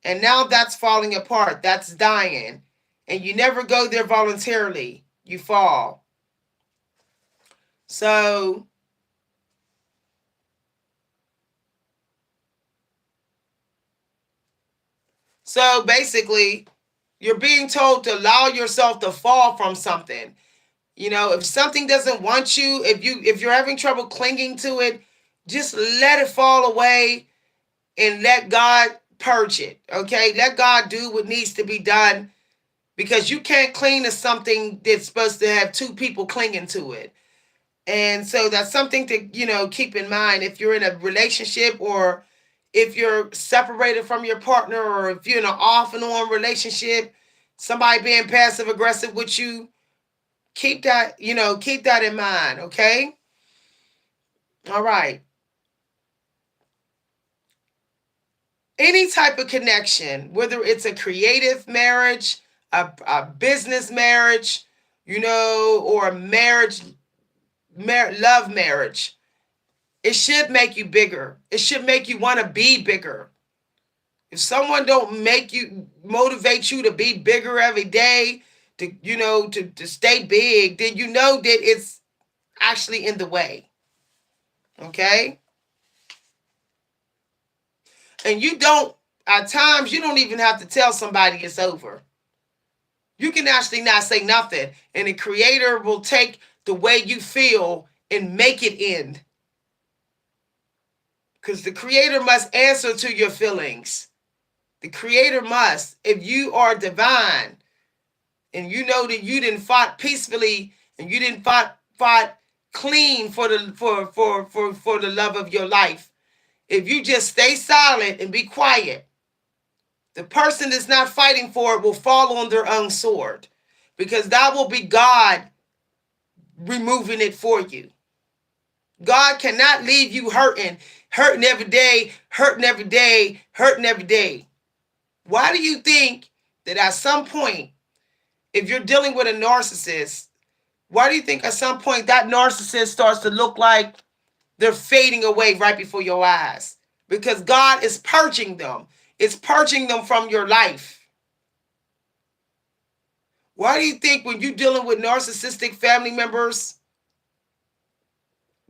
[SPEAKER 1] And now that's falling apart. That's dying. And you never go there voluntarily. You fall. So basically, you're being told to allow yourself to fall from something. You know, if something doesn't want you, if you're having trouble clinging to it, just let it fall away and let God purge it. Okay? Let God do what needs to be done because you can't cling to something that's supposed to have two people clinging to it. And so that's something to, keep in mind if you're in a relationship or if you're separated from your partner or if you're in an off and on relationship, somebody being passive aggressive with you, keep that, keep that in mind, okay? All right. Any type of connection, whether it's a creative marriage, a business marriage, or a love marriage, it should make you bigger. It should make you want to be bigger. If someone don't motivate you to be bigger every day, to stay big, then you know that it's actually in the way. Okay? And at times, you don't even have to tell somebody it's over. You can actually not say nothing, and the creator will take the way you feel and make it end. Because the creator must answer to your feelings. The creator must. If you are divine and you know that you didn't fight peacefully and you didn't fight clean for the love of your life, if you just stay silent and be quiet, the person that's not fighting for it will fall on their own sword because that will be God removing it for you. God cannot leave you hurting every day, hurting every day, hurting every day. Why do you think that at some point If you're dealing with a narcissist, why do you think at some point that narcissist starts to look like they're fading away right before your eyes? Because God is purging them. It's purging them from your life. Why do you think when you're dealing with narcissistic family members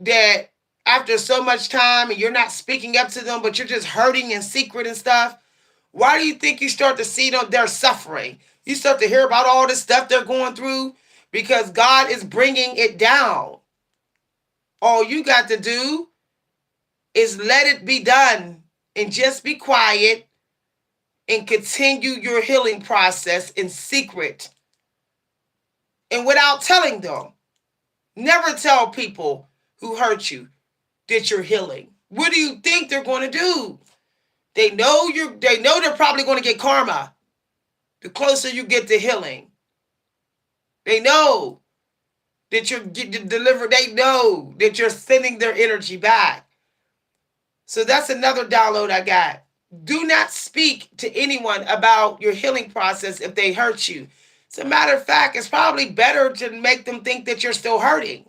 [SPEAKER 1] that after so much time and you're not speaking up to them, but you're just hurting in secret and stuff, why do you think you start to see them, they're suffering? You start to hear about all this stuff they're going through because God is bringing it down. All you got to do is let it be done and just be quiet and continue your healing process in secret and without telling them. Never tell people who hurt you that you're healing. What do you think they're going to do? They know they're probably going to get karma the closer you get to healing. They know that you're getting delivered. They know that you're sending their energy back. So that's another download I got. Do not speak to anyone about your healing process if they hurt you. As a matter of fact, it's probably better to make them think that you're still hurting.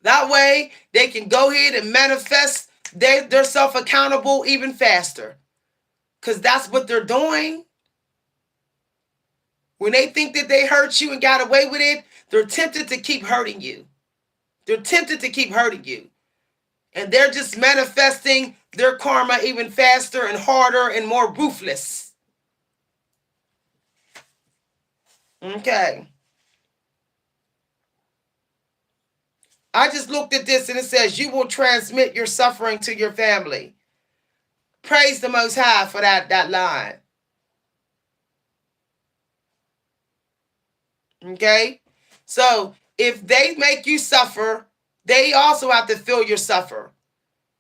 [SPEAKER 1] That way, they can go ahead and manifest their self accountable even faster. Because that's what they're doing. When they think that they hurt you and got away with it, they're tempted to keep hurting you. They're tempted to keep hurting you. And they're just manifesting their karma even faster and harder and more ruthless. Okay. I just looked at this and it says, you will transmit your suffering to your family. Praise the Most High for that line. Okay? So if they make you suffer, they also have to feel your suffer.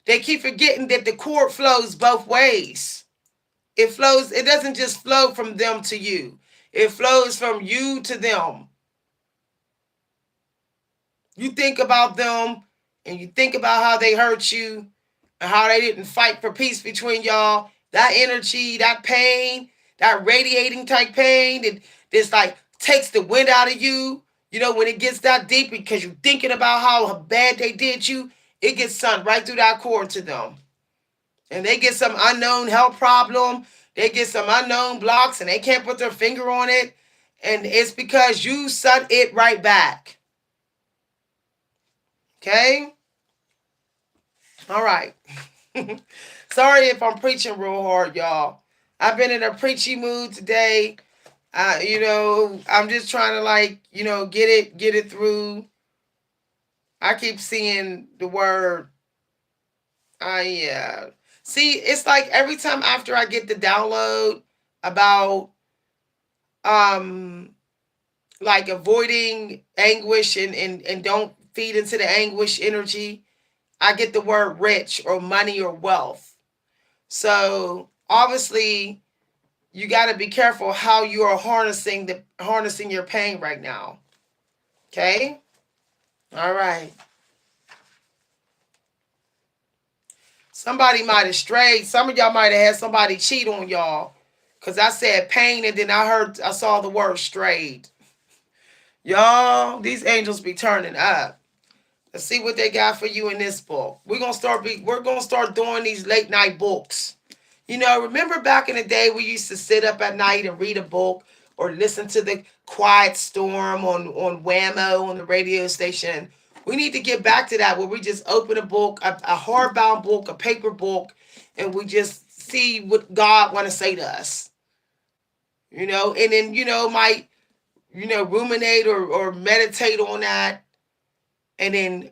[SPEAKER 1] They keep forgetting that the cord flows both ways. It doesn't just flow from them to you. It flows from you to them. You think about them and you think about how they hurt you and how they didn't fight for peace between y'all. That energy, that pain, that radiating type pain that just like takes the wind out of you. You know, when it gets that deep because you're thinking about how bad they did you, it gets sent right through that cord to them. And they get some unknown health problem. They get some unknown blocks and they can't put their finger on it. And it's because you sent it right back. Okay? All right. Sorry if I'm preaching real hard, y'all. I've been in a preachy mood today. I'm just trying to get it through. I keep seeing the word. Yeah. See, it's like every time after I get the download about like avoiding anguish and don't feed into the anguish energy, I get the word rich or money or wealth. So obviously you got to be careful how you are harnessing your pain right now. Okay? All right. Somebody might have strayed. Some of y'all might have had somebody cheat on y'all. Because I said pain and then I saw the word strayed. Y'all, these angels be turning up. Let's see what they got for you in this book. We're gonna start doing these late night books. You know, remember back in the day we used to sit up at night and read a book or listen to the Quiet Storm on Whammo on the radio station. We need to get back to that where we just open a book, a hardbound book, a paper book, and we just see what God want to say to us. You know, and then, might, ruminate or meditate on that and then,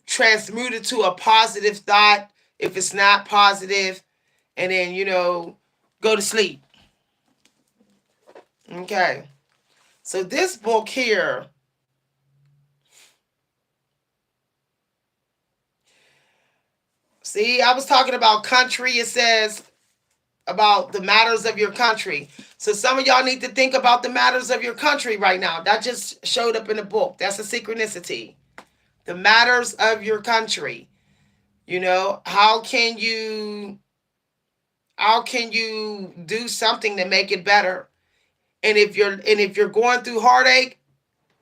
[SPEAKER 1] transmute it to a positive thought if it's not positive, and then, go to sleep. Okay. So this book here, see, I was talking about country. It says about the matters of your country. So some of y'all need to think about the matters of your country right now. That just showed up in the book. That's a synchronicity. The matters of your country. You know, how can you do something to make it better? And if you're going through heartache,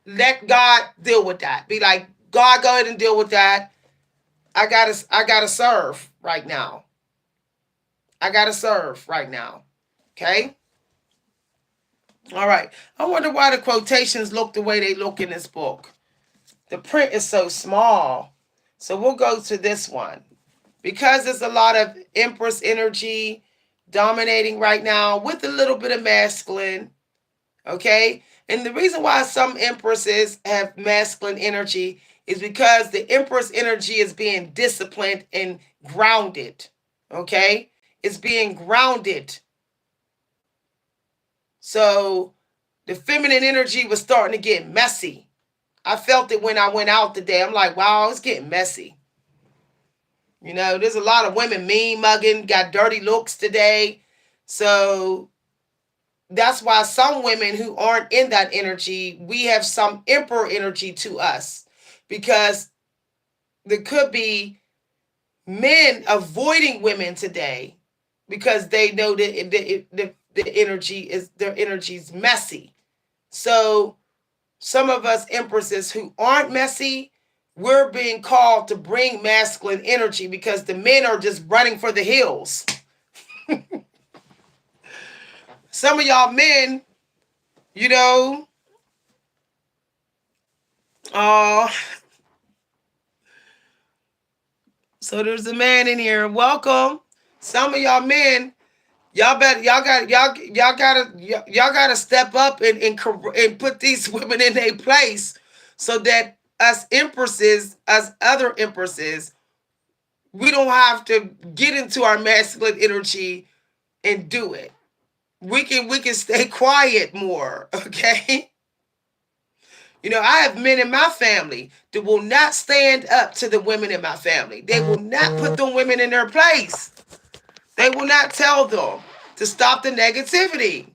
[SPEAKER 1] let God deal with that. Be like, God, go ahead and deal with that. I gotta serve right now. I gotta serve right now. Okay? All right. I wonder why the quotations look the way they look in this book. The print is so small. So we'll go to this one. Because there's a lot of Empress energy dominating right now with a little bit of masculine. Okay? And the reason why some Empresses have masculine energy is because the Empress energy is being disciplined and grounded. Okay? It's being grounded. So the feminine energy was starting to get messy. I felt it when I went out today. I'm like, wow, it's getting messy. There's a lot of women mean mugging, got dirty looks today. So that's why some women who aren't in that energy, we have some emperor energy to us. Because there could be men avoiding women today because they know that the energy is, their energy's messy. So some of us empresses who aren't messy, we're being called to bring masculine energy because the men are just running for the hills. Some of y'all men, you know, uh, so there's a man in here. Welcome. Some of y'all men, y'all gotta step up and put these women in their place so that us empresses, us other empresses, we don't have to get into our masculine energy and do it. We can stay quiet more, okay? I have men in my family that will not stand up to the women in my family. They will not put them women in their place. They will not tell them to stop the negativity.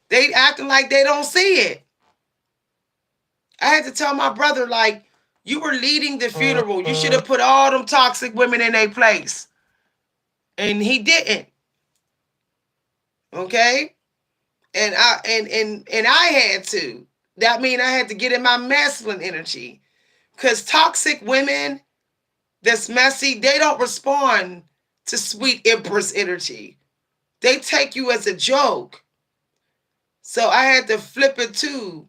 [SPEAKER 1] They acting like they don't see it. I had to tell my brother, like, you were leading the funeral. You should have put all them toxic women in their place. And he didn't. Okay? And I had to. That means I had to get in my masculine energy. Because toxic women that's messy, they don't respond to sweet empress energy. They take you as a joke. So I had to flip it to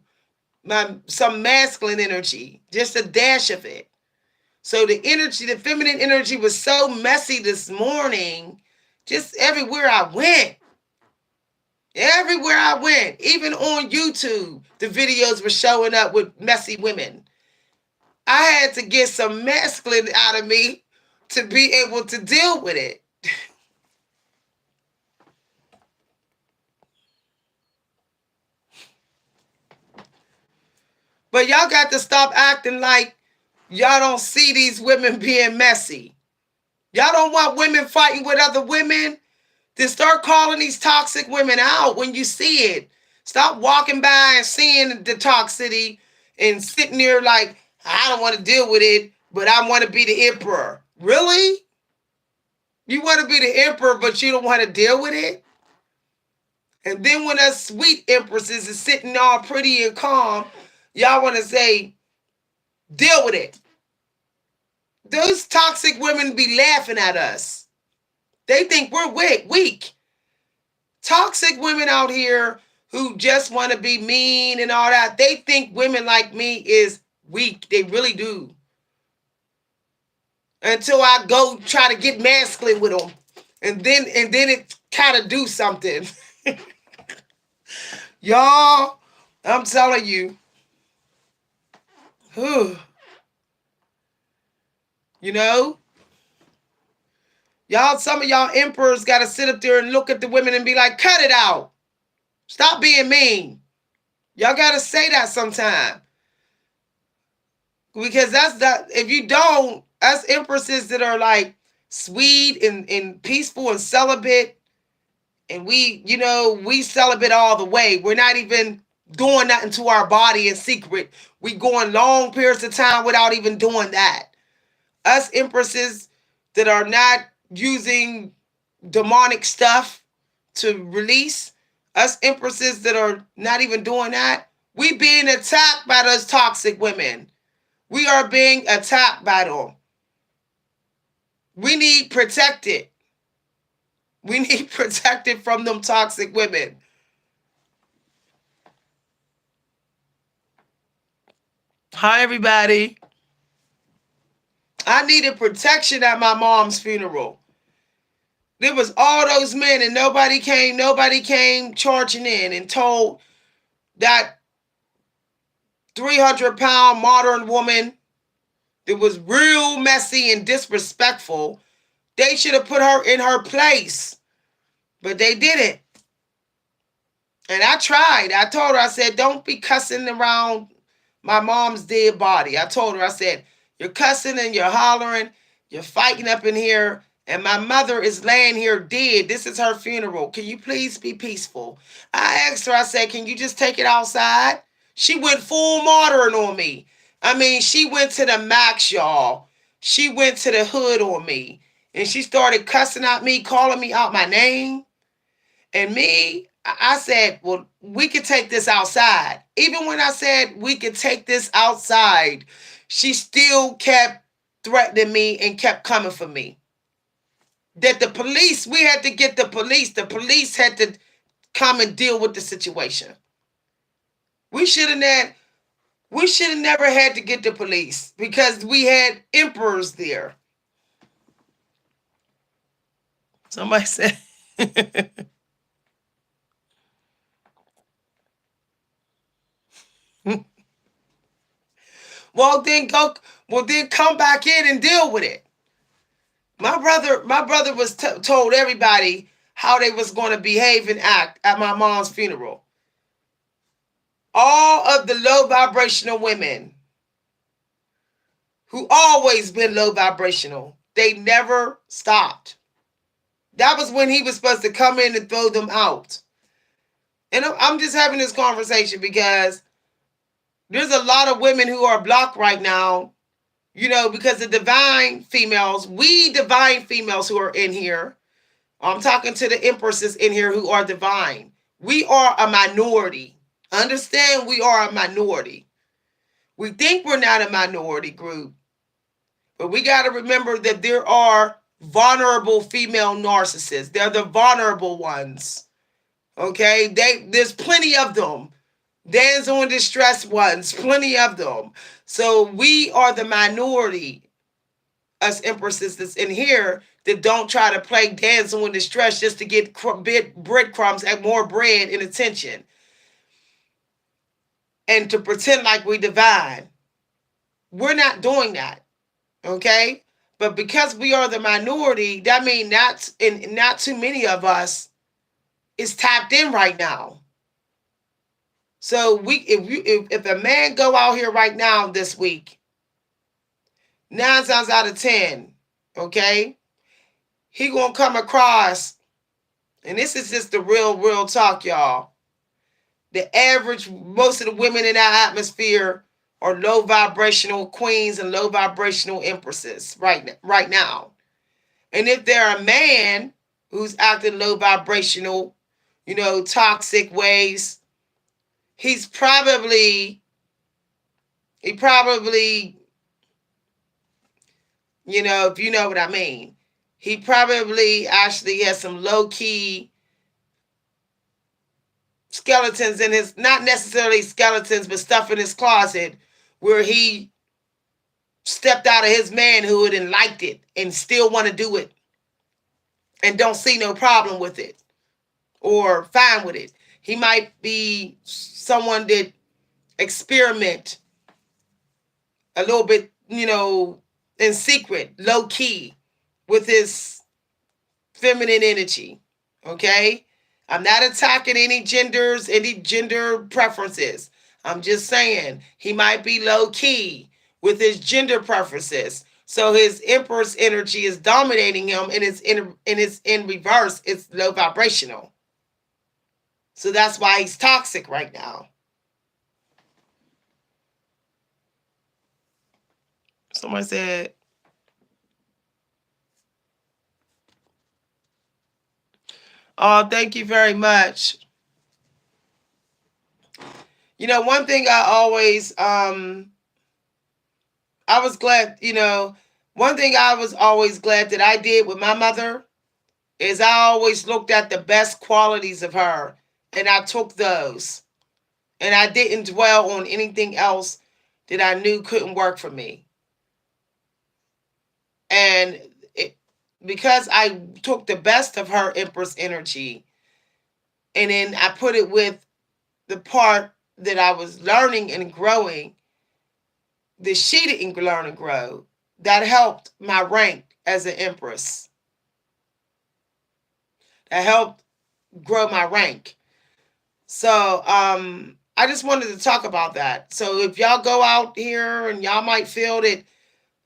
[SPEAKER 1] some masculine energy, just a dash of it. So the energy, the feminine energy was so messy this morning, just everywhere I went. Everywhere I went, even on YouTube, the videos were showing up with messy women. I had to get some masculine out of me to be able to deal with it. But y'all got to stop acting like y'all don't see these women being messy. Y'all don't want women fighting with other women. Then start calling these toxic women out when you see it. Stop walking by and seeing the toxicity and sitting there like, I don't want to deal with it, but I want to be the emperor. Really? You want to be the emperor, but you don't want to deal with it? And then when us sweet empresses is sitting all pretty and calm, y'all want to say, deal with it. Those toxic women be laughing at us. They think we're weak. Toxic women out here who just want to be mean and all that, they think women like me is weak. They really do. Until I go try to get masculine with them. And then it kind of do something. Y'all, I'm telling you. Whew. You know? Y'all, some of y'all emperors got to sit up there and look at the women and be like, cut it out. Stop being mean. Y'all got to say that sometime. Because if you don't, us empresses that are like sweet and peaceful and celibate, and we celibate all the way. We're not even doing nothing to our body in secret. We going long periods of time without even doing that. Us empresses that are not using demonic stuff to release, Us empresses that are not even doing that, we being attacked by those toxic women. We are being attacked by them. We need protected. We need protected from them toxic women. Hi, everybody. I needed protection at my mom's funeral. There was all those men and nobody came charging in and told that 300-pound modern woman that was real messy and disrespectful. They should have put her in her place, but they didn't. And I tried. I told her, I said, don't be cussing around my mom's dead body. I told her, I said, you're cussing and you're hollering, you're fighting up in here, and my mother is laying here dead. This is her funeral. Can you please be peaceful? I asked her, I said, can you just take it outside? She went full modern on me. I mean, she went to the max, y'all. She went to the hood on me. And she started cussing at me, calling me out my name. And me, I said, well, we could take this outside. Even when I said we could take this outside, she still kept threatening me and kept coming for me. That the police, we had to get the police had to come and deal with the situation. We should have never had to get the police because we had emperors there. Somebody said well then come back in and deal with it. My brother was told everybody how they was going to behave and act at my mom's funeral. All of the low vibrational women who always been low vibrational, they never stopped. That was when he was supposed to come in and throw them out. And I'm just having this conversation because there's a lot of women who are blocked right now, because the divine females, we divine females who are in here, I'm talking to the empresses in here who are divine. We are a minority. Understand, we are a minority. We think we're not a minority group, but we got to remember that there are vulnerable female narcissists. They're the vulnerable ones. Okay? There's plenty of them. Damsel in distress ones, plenty of them. So we are the minority, us empresses that's in here, that don't try to play damsel in distress just to get breadcrumbs and more bread and attention. And to pretend like we divine. We're not doing that. Okay? But because we are the minority, that means not too many of us is tapped in right now. So if a man go out here right now this week, 9 times out of 10, okay, he gonna come across, and this is just the real talk, y'all. The average, most of the women in our atmosphere are low vibrational queens and low vibrational empresses right now. And if they're a man who's acting low vibrational, toxic ways, he probably, if you know what I mean, he probably actually has some low key skeletons in his, not necessarily skeletons, but stuff in his closet where he stepped out of his manhood and liked it and still want to do it and don't see no problem with it or fine with it. He might be someone that experiment a little bit, in secret, low key with his feminine energy. Okay? I'm not attacking any gender preferences. I'm just saying he might be low key with his gender preferences. So his empress energy is dominating him, and it's in reverse. It's low vibrational. So that's why he's toxic right now. Someone said, oh, thank you very much. One thing I was glad, one thing I was always glad that I did with my mother is I always looked at the best qualities of her and I took those. And I didn't dwell on anything else that I knew couldn't work for me. And it, because I took the best of her Empress energy and then I put it with the part that I was learning and growing that she didn't learn and grow, that helped my rank as an Empress. That helped grow my rank. So I just wanted to talk about that. So if y'all go out here and y'all might feel that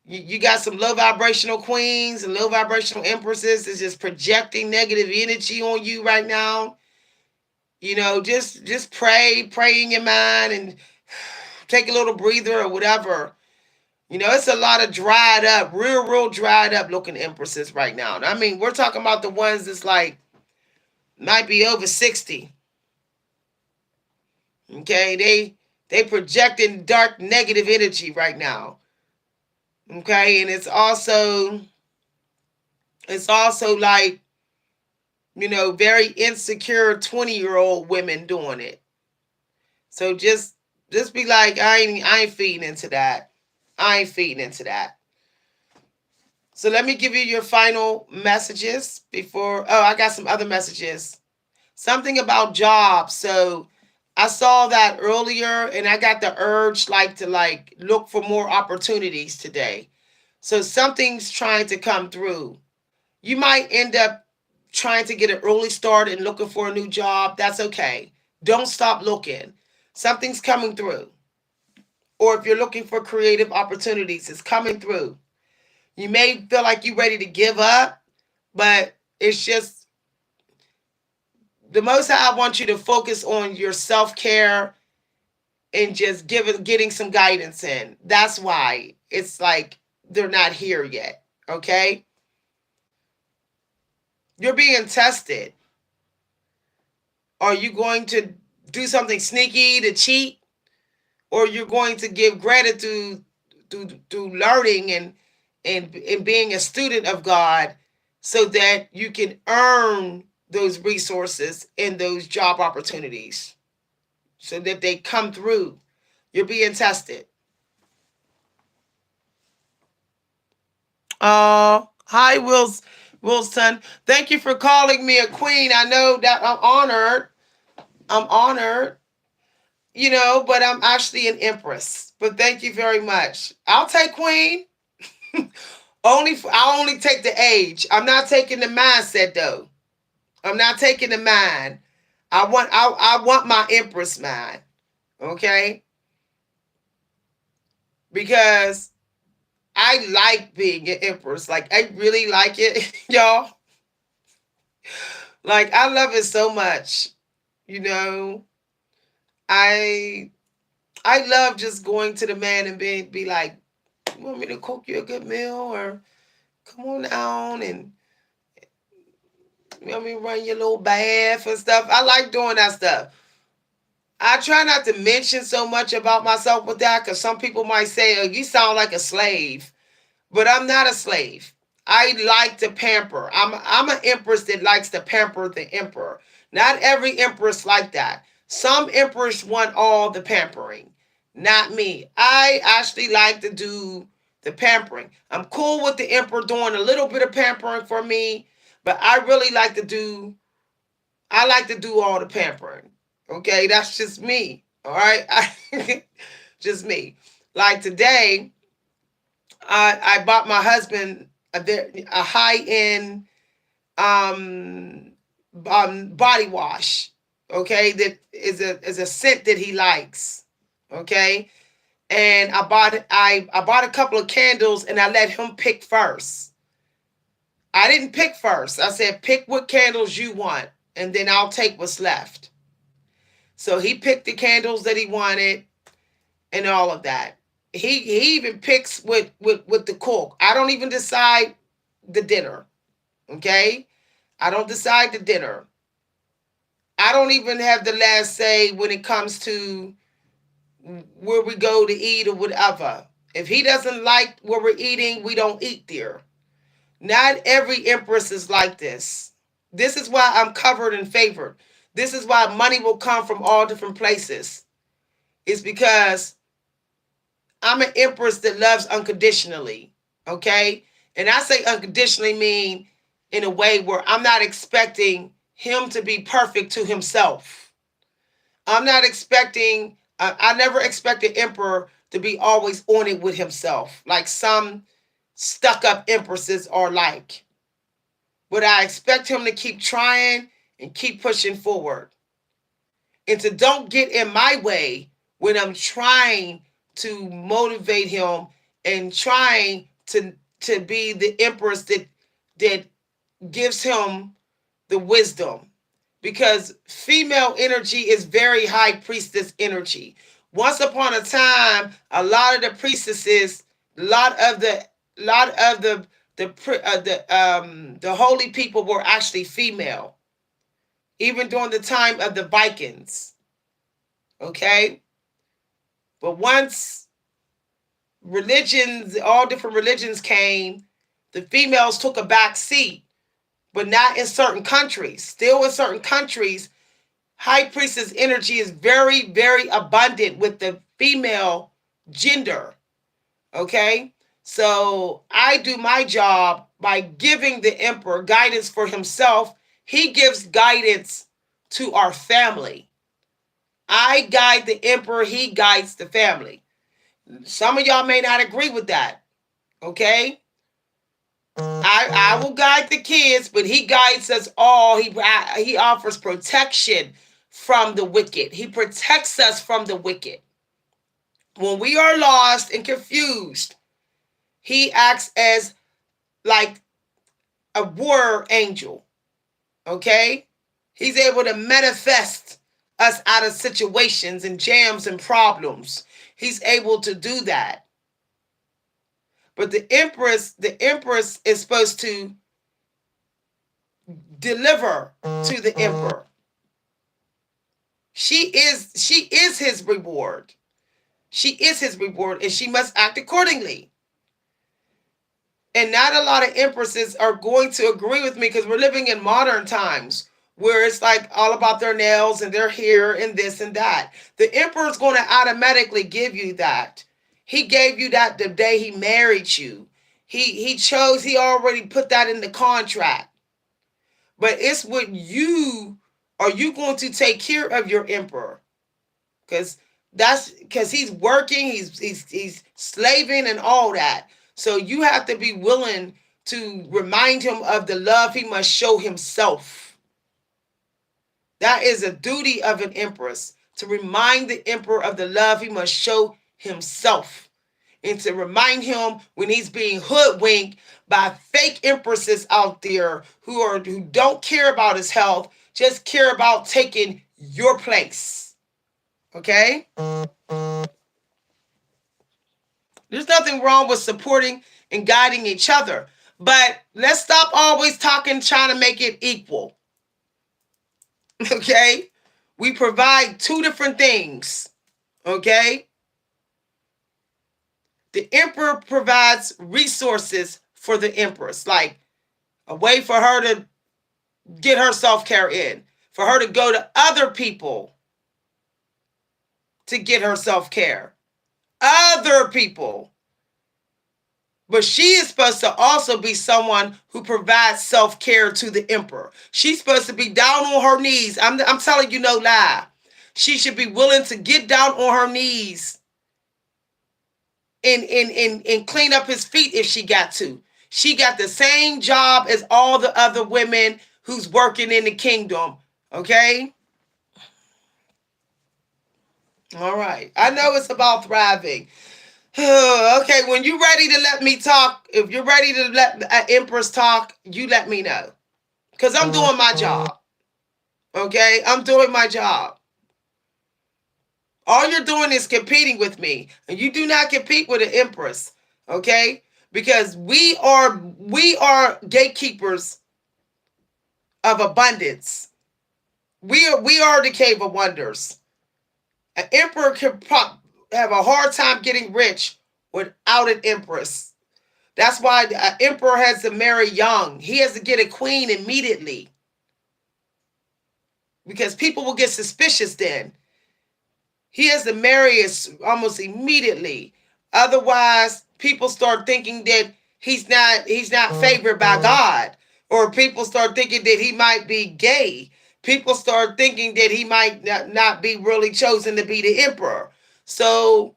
[SPEAKER 1] you got some low vibrational queens and low vibrational empresses is just projecting negative energy on you right now. Just pray in your mind and take a little breather or whatever. It's a lot of dried up, real dried up looking empresses right now. And I mean, we're talking about the ones that's like might be over 60. Okay, they projecting dark negative energy right now. Okay, and it's also like very insecure 20-year-old women doing it. So just be like, I ain't feeding into that. I ain't feeding into that. So let me give you your final messages before. Oh, I got some other messages. Something about jobs. So I saw that earlier, and I got the urge to look for more opportunities today. So something's trying to come through. You might end up trying to get an early start and looking for a new job. That's okay. Don't stop looking. Something's coming through. Or if you're looking for creative opportunities, it's coming through. You may feel like you're ready to give up, but it's just the most I want you to focus on your self-care and just getting some guidance in. That's why it's like they're not here yet. Okay? You're being tested. Are you going to do something sneaky to cheat? Or you're going to give gratitude through learning and being a student of God so that you can earn those resources and those job opportunities so that they come through. You're being tested. Hi, Wilson. Thank you for calling me a queen. I know that I'm honored. I'm honored, but I'm actually an empress. But thank you very much. I'll take queen. I'll only take the age. I'm not taking the mindset though. I'm not taking the mind. I want my empress mind. Okay? Because I like being an empress. Like I really like it, y'all. Like I love it so much. You know, I I love just going to the man and be like, you want me to cook you a good meal or come on down and you want me to run your little bath and stuff. I like doing that stuff. I try not to mention so much about myself with that because some people might say, oh, you sound like a slave. But I'm not a slave. I like to pamper. I'm an empress that likes to pamper the emperor. Not every empress like that. Some emperors want all the pampering. Not me. I actually like to do the pampering. I'm cool with the emperor doing a little bit of pampering for me, but I like to do all the pampering. Okay, that's just me. All right, just me. Like today, I bought my husband a high end um, body wash. Okay, that is a scent that he likes. Okay, and I bought a couple of candles and I let him pick first. I didn't pick first. I said pick what candles you want, and then I'll take what's left. So he picked the candles that he wanted and all of that. He even picks with the cook. I don't even decide the dinner. Okay? I don't decide the dinner. I don't even have the last say when it comes to where we go to eat or whatever. If he doesn't like where we're eating, we don't eat there. Not every empress is like this. This is why I'm covered and favored. This is why money will come from all different places. It's because I'm an empress that loves unconditionally. Okay? And I say unconditionally mean in a way where I'm not expecting him to be perfect to himself. I'm not expecting, I never expect the emperor to be always on it with himself, like some stuck up empresses are like. But I expect him to keep trying and keep pushing forward. And to don't get in my way when I'm trying to motivate him and trying to be the empress that gives him the wisdom, because female energy is very high priestess energy. Once upon a time, a lot of the priestesses, a lot of the holy people were actually female, even during the time of the Vikings. Okay, but once religions, all different religions came, the females took a back seat, but not in certain countries. Still in certain countries, high priestess energy is very, very abundant with the female gender. Okay? So I do my job by giving the emperor guidance for himself. He gives guidance to our family. I guide the emperor, he guides the family. Some of y'all may not agree with that. Okay? I will guide the kids, but he guides us all. He offers protection from the wicked. He protects us from the wicked. When we are lost and confused, he acts as like a war angel. Okay? He's able to manifest us out of situations and jams and problems. He's able to do that. But the empress is supposed to deliver to the emperor. She is his reward. She is his reward, and she must act accordingly. And not a lot of empresses are going to agree with me, because we're living in modern times where it's like all about their nails and their hair and this and that. The emperor's going to automatically give you that. He gave you that the day he married you. He already put that in the contract. But it's what are you going to take care of your emperor? Because he's working, he's slaving and all that. So you have to be willing to remind him of the love he must show himself. That is a duty of an empress, to remind the emperor of the love he must show himself, and to remind him when he's being hoodwinked by fake empresses out there who don't care about his health, just care about taking your place. Okay? There's nothing wrong with supporting and guiding each other. But let's stop always talking, trying to make it equal. Okay? We provide two different things. Okay? The emperor provides resources for the empress, like a way for her to get her self-care in, for her to go to other people to get her self-care. Other people. But she is supposed to also be someone who provides self-care to the emperor. She's supposed to be down on her knees. I'm telling you no lie. She should be willing to get down on her knees and clean up his feet if she got to. She got the same job as all the other women who's working in the kingdom. Okay? All right. I know it's about thriving. Okay, when you're ready to let me talk, if you're ready to let Empress talk, you let me know. Because I'm doing my job. Okay? I'm doing my job. All you're doing is competing with me. And you do not compete with an Empress. Okay? Because we are gatekeepers of abundance. We are the cave of wonders. An emperor can have a hard time getting rich without an empress. That's why an emperor has to marry young. He has to get a queen immediately because people will get suspicious then. He has to marry us almost immediately. Otherwise, people start thinking that he's not favored by God, or people start thinking that he might be gay. People start thinking that he might not be really chosen to be the emperor. So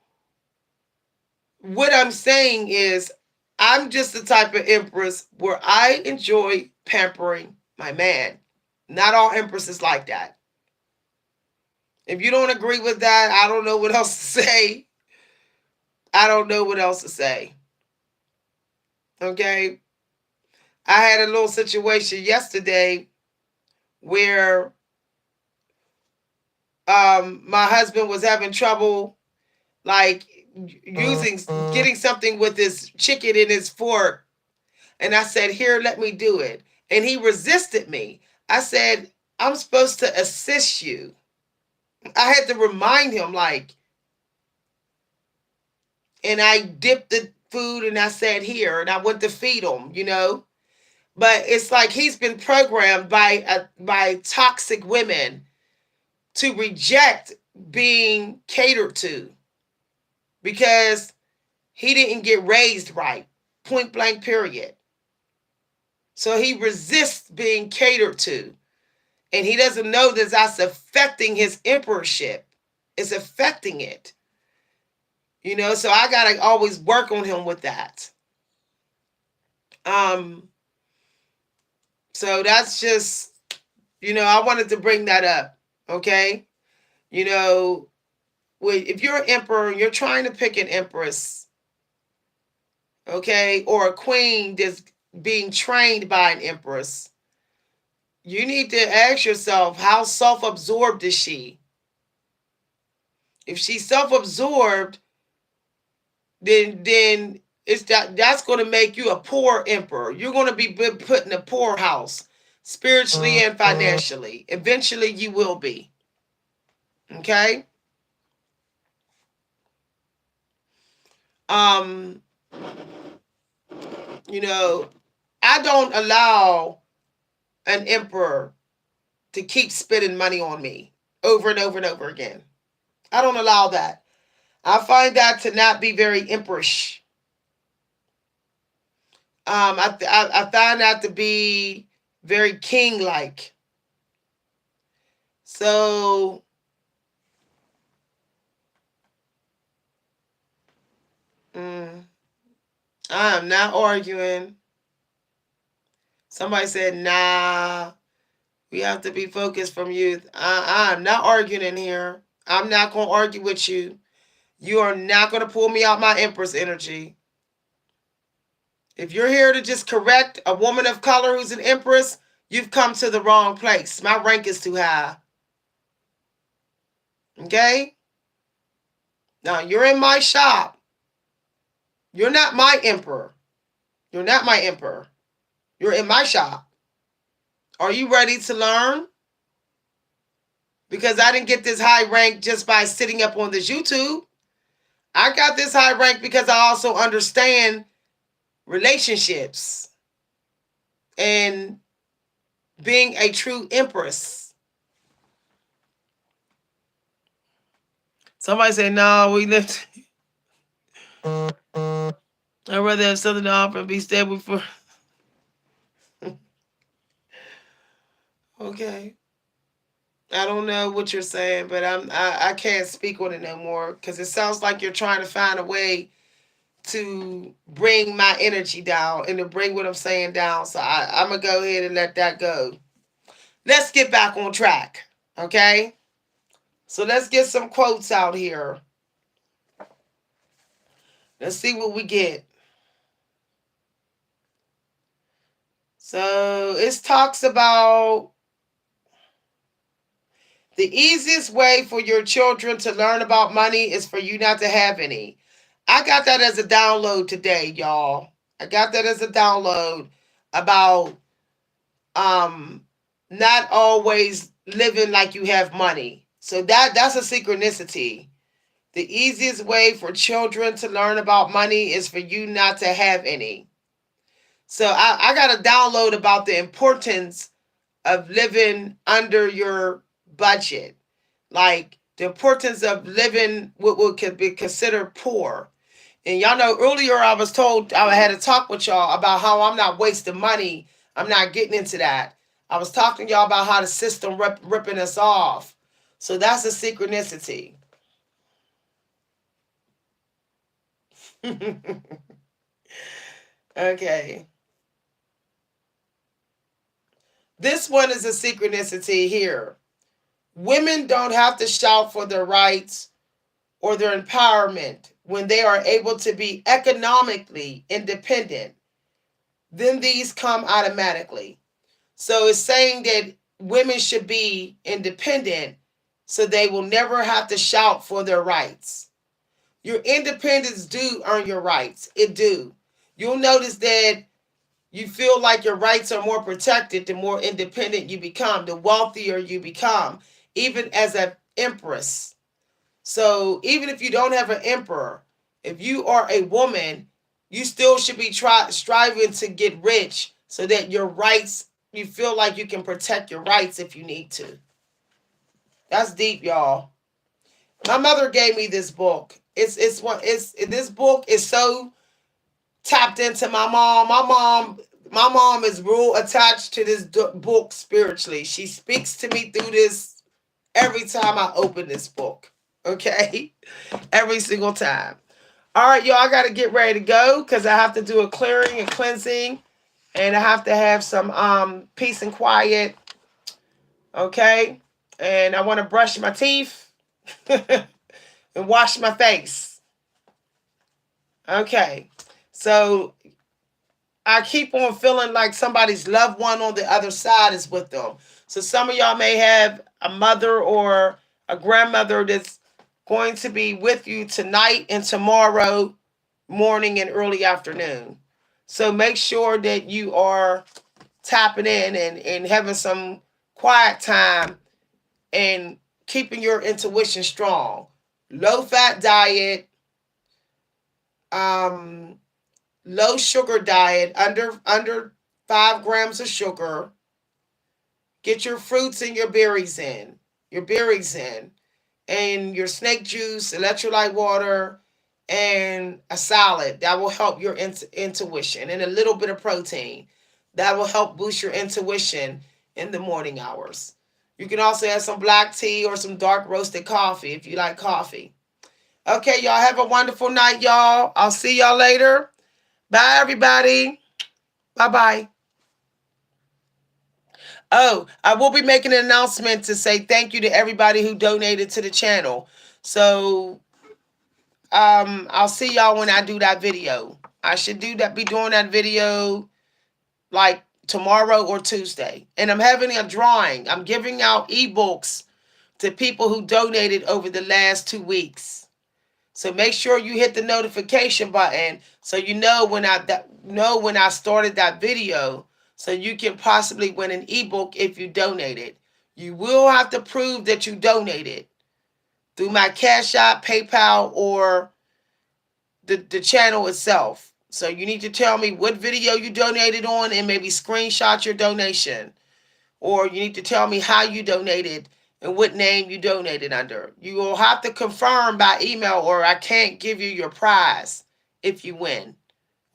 [SPEAKER 1] what I'm saying is, I'm just the type of empress where I enjoy pampering my man. Not all empresses like that. If you don't agree with that, I don't know what else to say. I don't know what else to say. Okay. I had a little situation yesterday where my husband was having trouble like using getting something with his chicken in his fork. And I said, "Here, let me do it." And he resisted me. I said, "I'm supposed to assist you." I had to remind him, like, and I dipped the food and I said, "Here," and I went to feed him. But it's like he's been programmed by toxic women to reject being catered to because he didn't get raised right. Point blank period. So he resists being catered to. And he doesn't know that that's affecting his emperorship. It's affecting it. So I gotta always work on him with that. Um, so that's just, I wanted to bring that up. Okay. You know, if you're an emperor and you're trying to pick an empress, okay, or a queen that's being trained by an empress, you need to ask yourself, how self-absorbed is she? If she's self-absorbed, then that's going to make you a poor emperor. You're going to be put in a poorhouse, spiritually and financially. Eventually, you will be. Okay. Um, you know, I don't allow an emperor to keep spending money on me over and over and over again. I don't allow that. I find that to not be very emperorish. I find that to be very king-like. So mm, I am not arguing. Somebody said, "Nah, we have to be focused from youth." I'm not arguing in here. I'm not going to argue with you. You are not going to pull me out my empress energy. If you're here to just correct a woman of color who's an empress, you've come to the wrong place. My rank is too high. Okay? Now, you're in my shop. You're not my emperor. You're not my emperor. You're in my shop. Are you ready to learn? Because I didn't get this high rank just by sitting up on this YouTube. I got this high rank because I also understand relationships and being a true empress. Somebody say, "No, we live." I'd rather have something to offer and be stable for. Okay. I don't know what you're saying, but I can't speak on it no more because it sounds like you're trying to find a way to bring my energy down and to bring what I'm saying down. So I'm gonna go ahead and let that go. Let's get back on track. Okay? So let's get some quotes out here. Let's see what we get. So it talks about the easiest way for your children to learn about money is for you not to have any. I got that as a download today, y'all. I got that as a download about um not always living like you have money. So that's a synchronicity. The easiest way for children to learn about money is for you not to have any. So I got a download about the importance of living under your budget. Like the importance of living what could be considered poor. And y'all know earlier I was told I had to talk with y'all about how I'm not wasting money. I'm not getting into that. I was talking to y'all about how the system ripping us off. So that's a synchronicity. Okay. This one is a synchronicity here. Women don't have to shout for their rights or their empowerment when they are able to be economically independent. Then these come automatically. So it's saying that women should be independent so they will never have to shout for their rights. Your independence do earn your rights. It do. You'll notice that you feel like your rights are more protected the more independent you become, the wealthier you become, even as an empress. So even if you don't have an emperor, if you are a woman, you still should be striving to get rich so that your rights, you feel like you can protect your rights if you need to. That's deep, y'all. My mother gave me this book. It's this book is so tapped into my mom. My mom is real attached to this book spiritually. She speaks to me through this every time I open this book. Okay? Every single time. All right, y'all, I got to get ready to go because I have to do a clearing and cleansing, and I have to have some peace and quiet. Okay? And I want to brush my teeth and wash my face. Okay. So I keep on feeling like somebody's loved one on the other side is with them. So some of y'all may have a mother or a grandmother that's going to be with you tonight and tomorrow morning and early afternoon. So make sure that you are tapping in and having some quiet time and keeping your intuition strong. Low fat diet, um, low sugar diet, under 5 grams of sugar. Get your fruits and your berries in. Your berries in. And your snake juice, electrolyte water, and a salad. That will help your intuition. And a little bit of protein. That will help boost your intuition in the morning hours. You can also add some black tea or some dark roasted coffee if you like coffee. Okay, y'all have a wonderful night, y'all. I'll see y'all later. Bye, everybody. Bye-bye. Oh, I will be making an announcement to say thank you to everybody who donated to the channel. So I'll see y'all when I do that video. I should be doing that video like tomorrow or Tuesday. And I'm having a drawing. I'm giving out ebooks to people who donated over the last 2 weeks. So make sure you hit the notification button so you know when I started that video, so you can possibly win an ebook if you donated. You will have to prove that you donated through my Cash App, PayPal, or the channel itself. So you need to tell me what video you donated on and maybe screenshot your donation. Or you need to tell me how you donated and what name you donated under. You will have to confirm by email or I can't give you your prize if you win.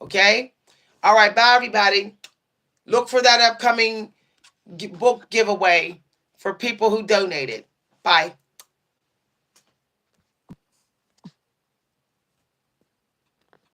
[SPEAKER 1] Okay? All right, bye everybody. Look for that upcoming book giveaway for people who donated. Bye.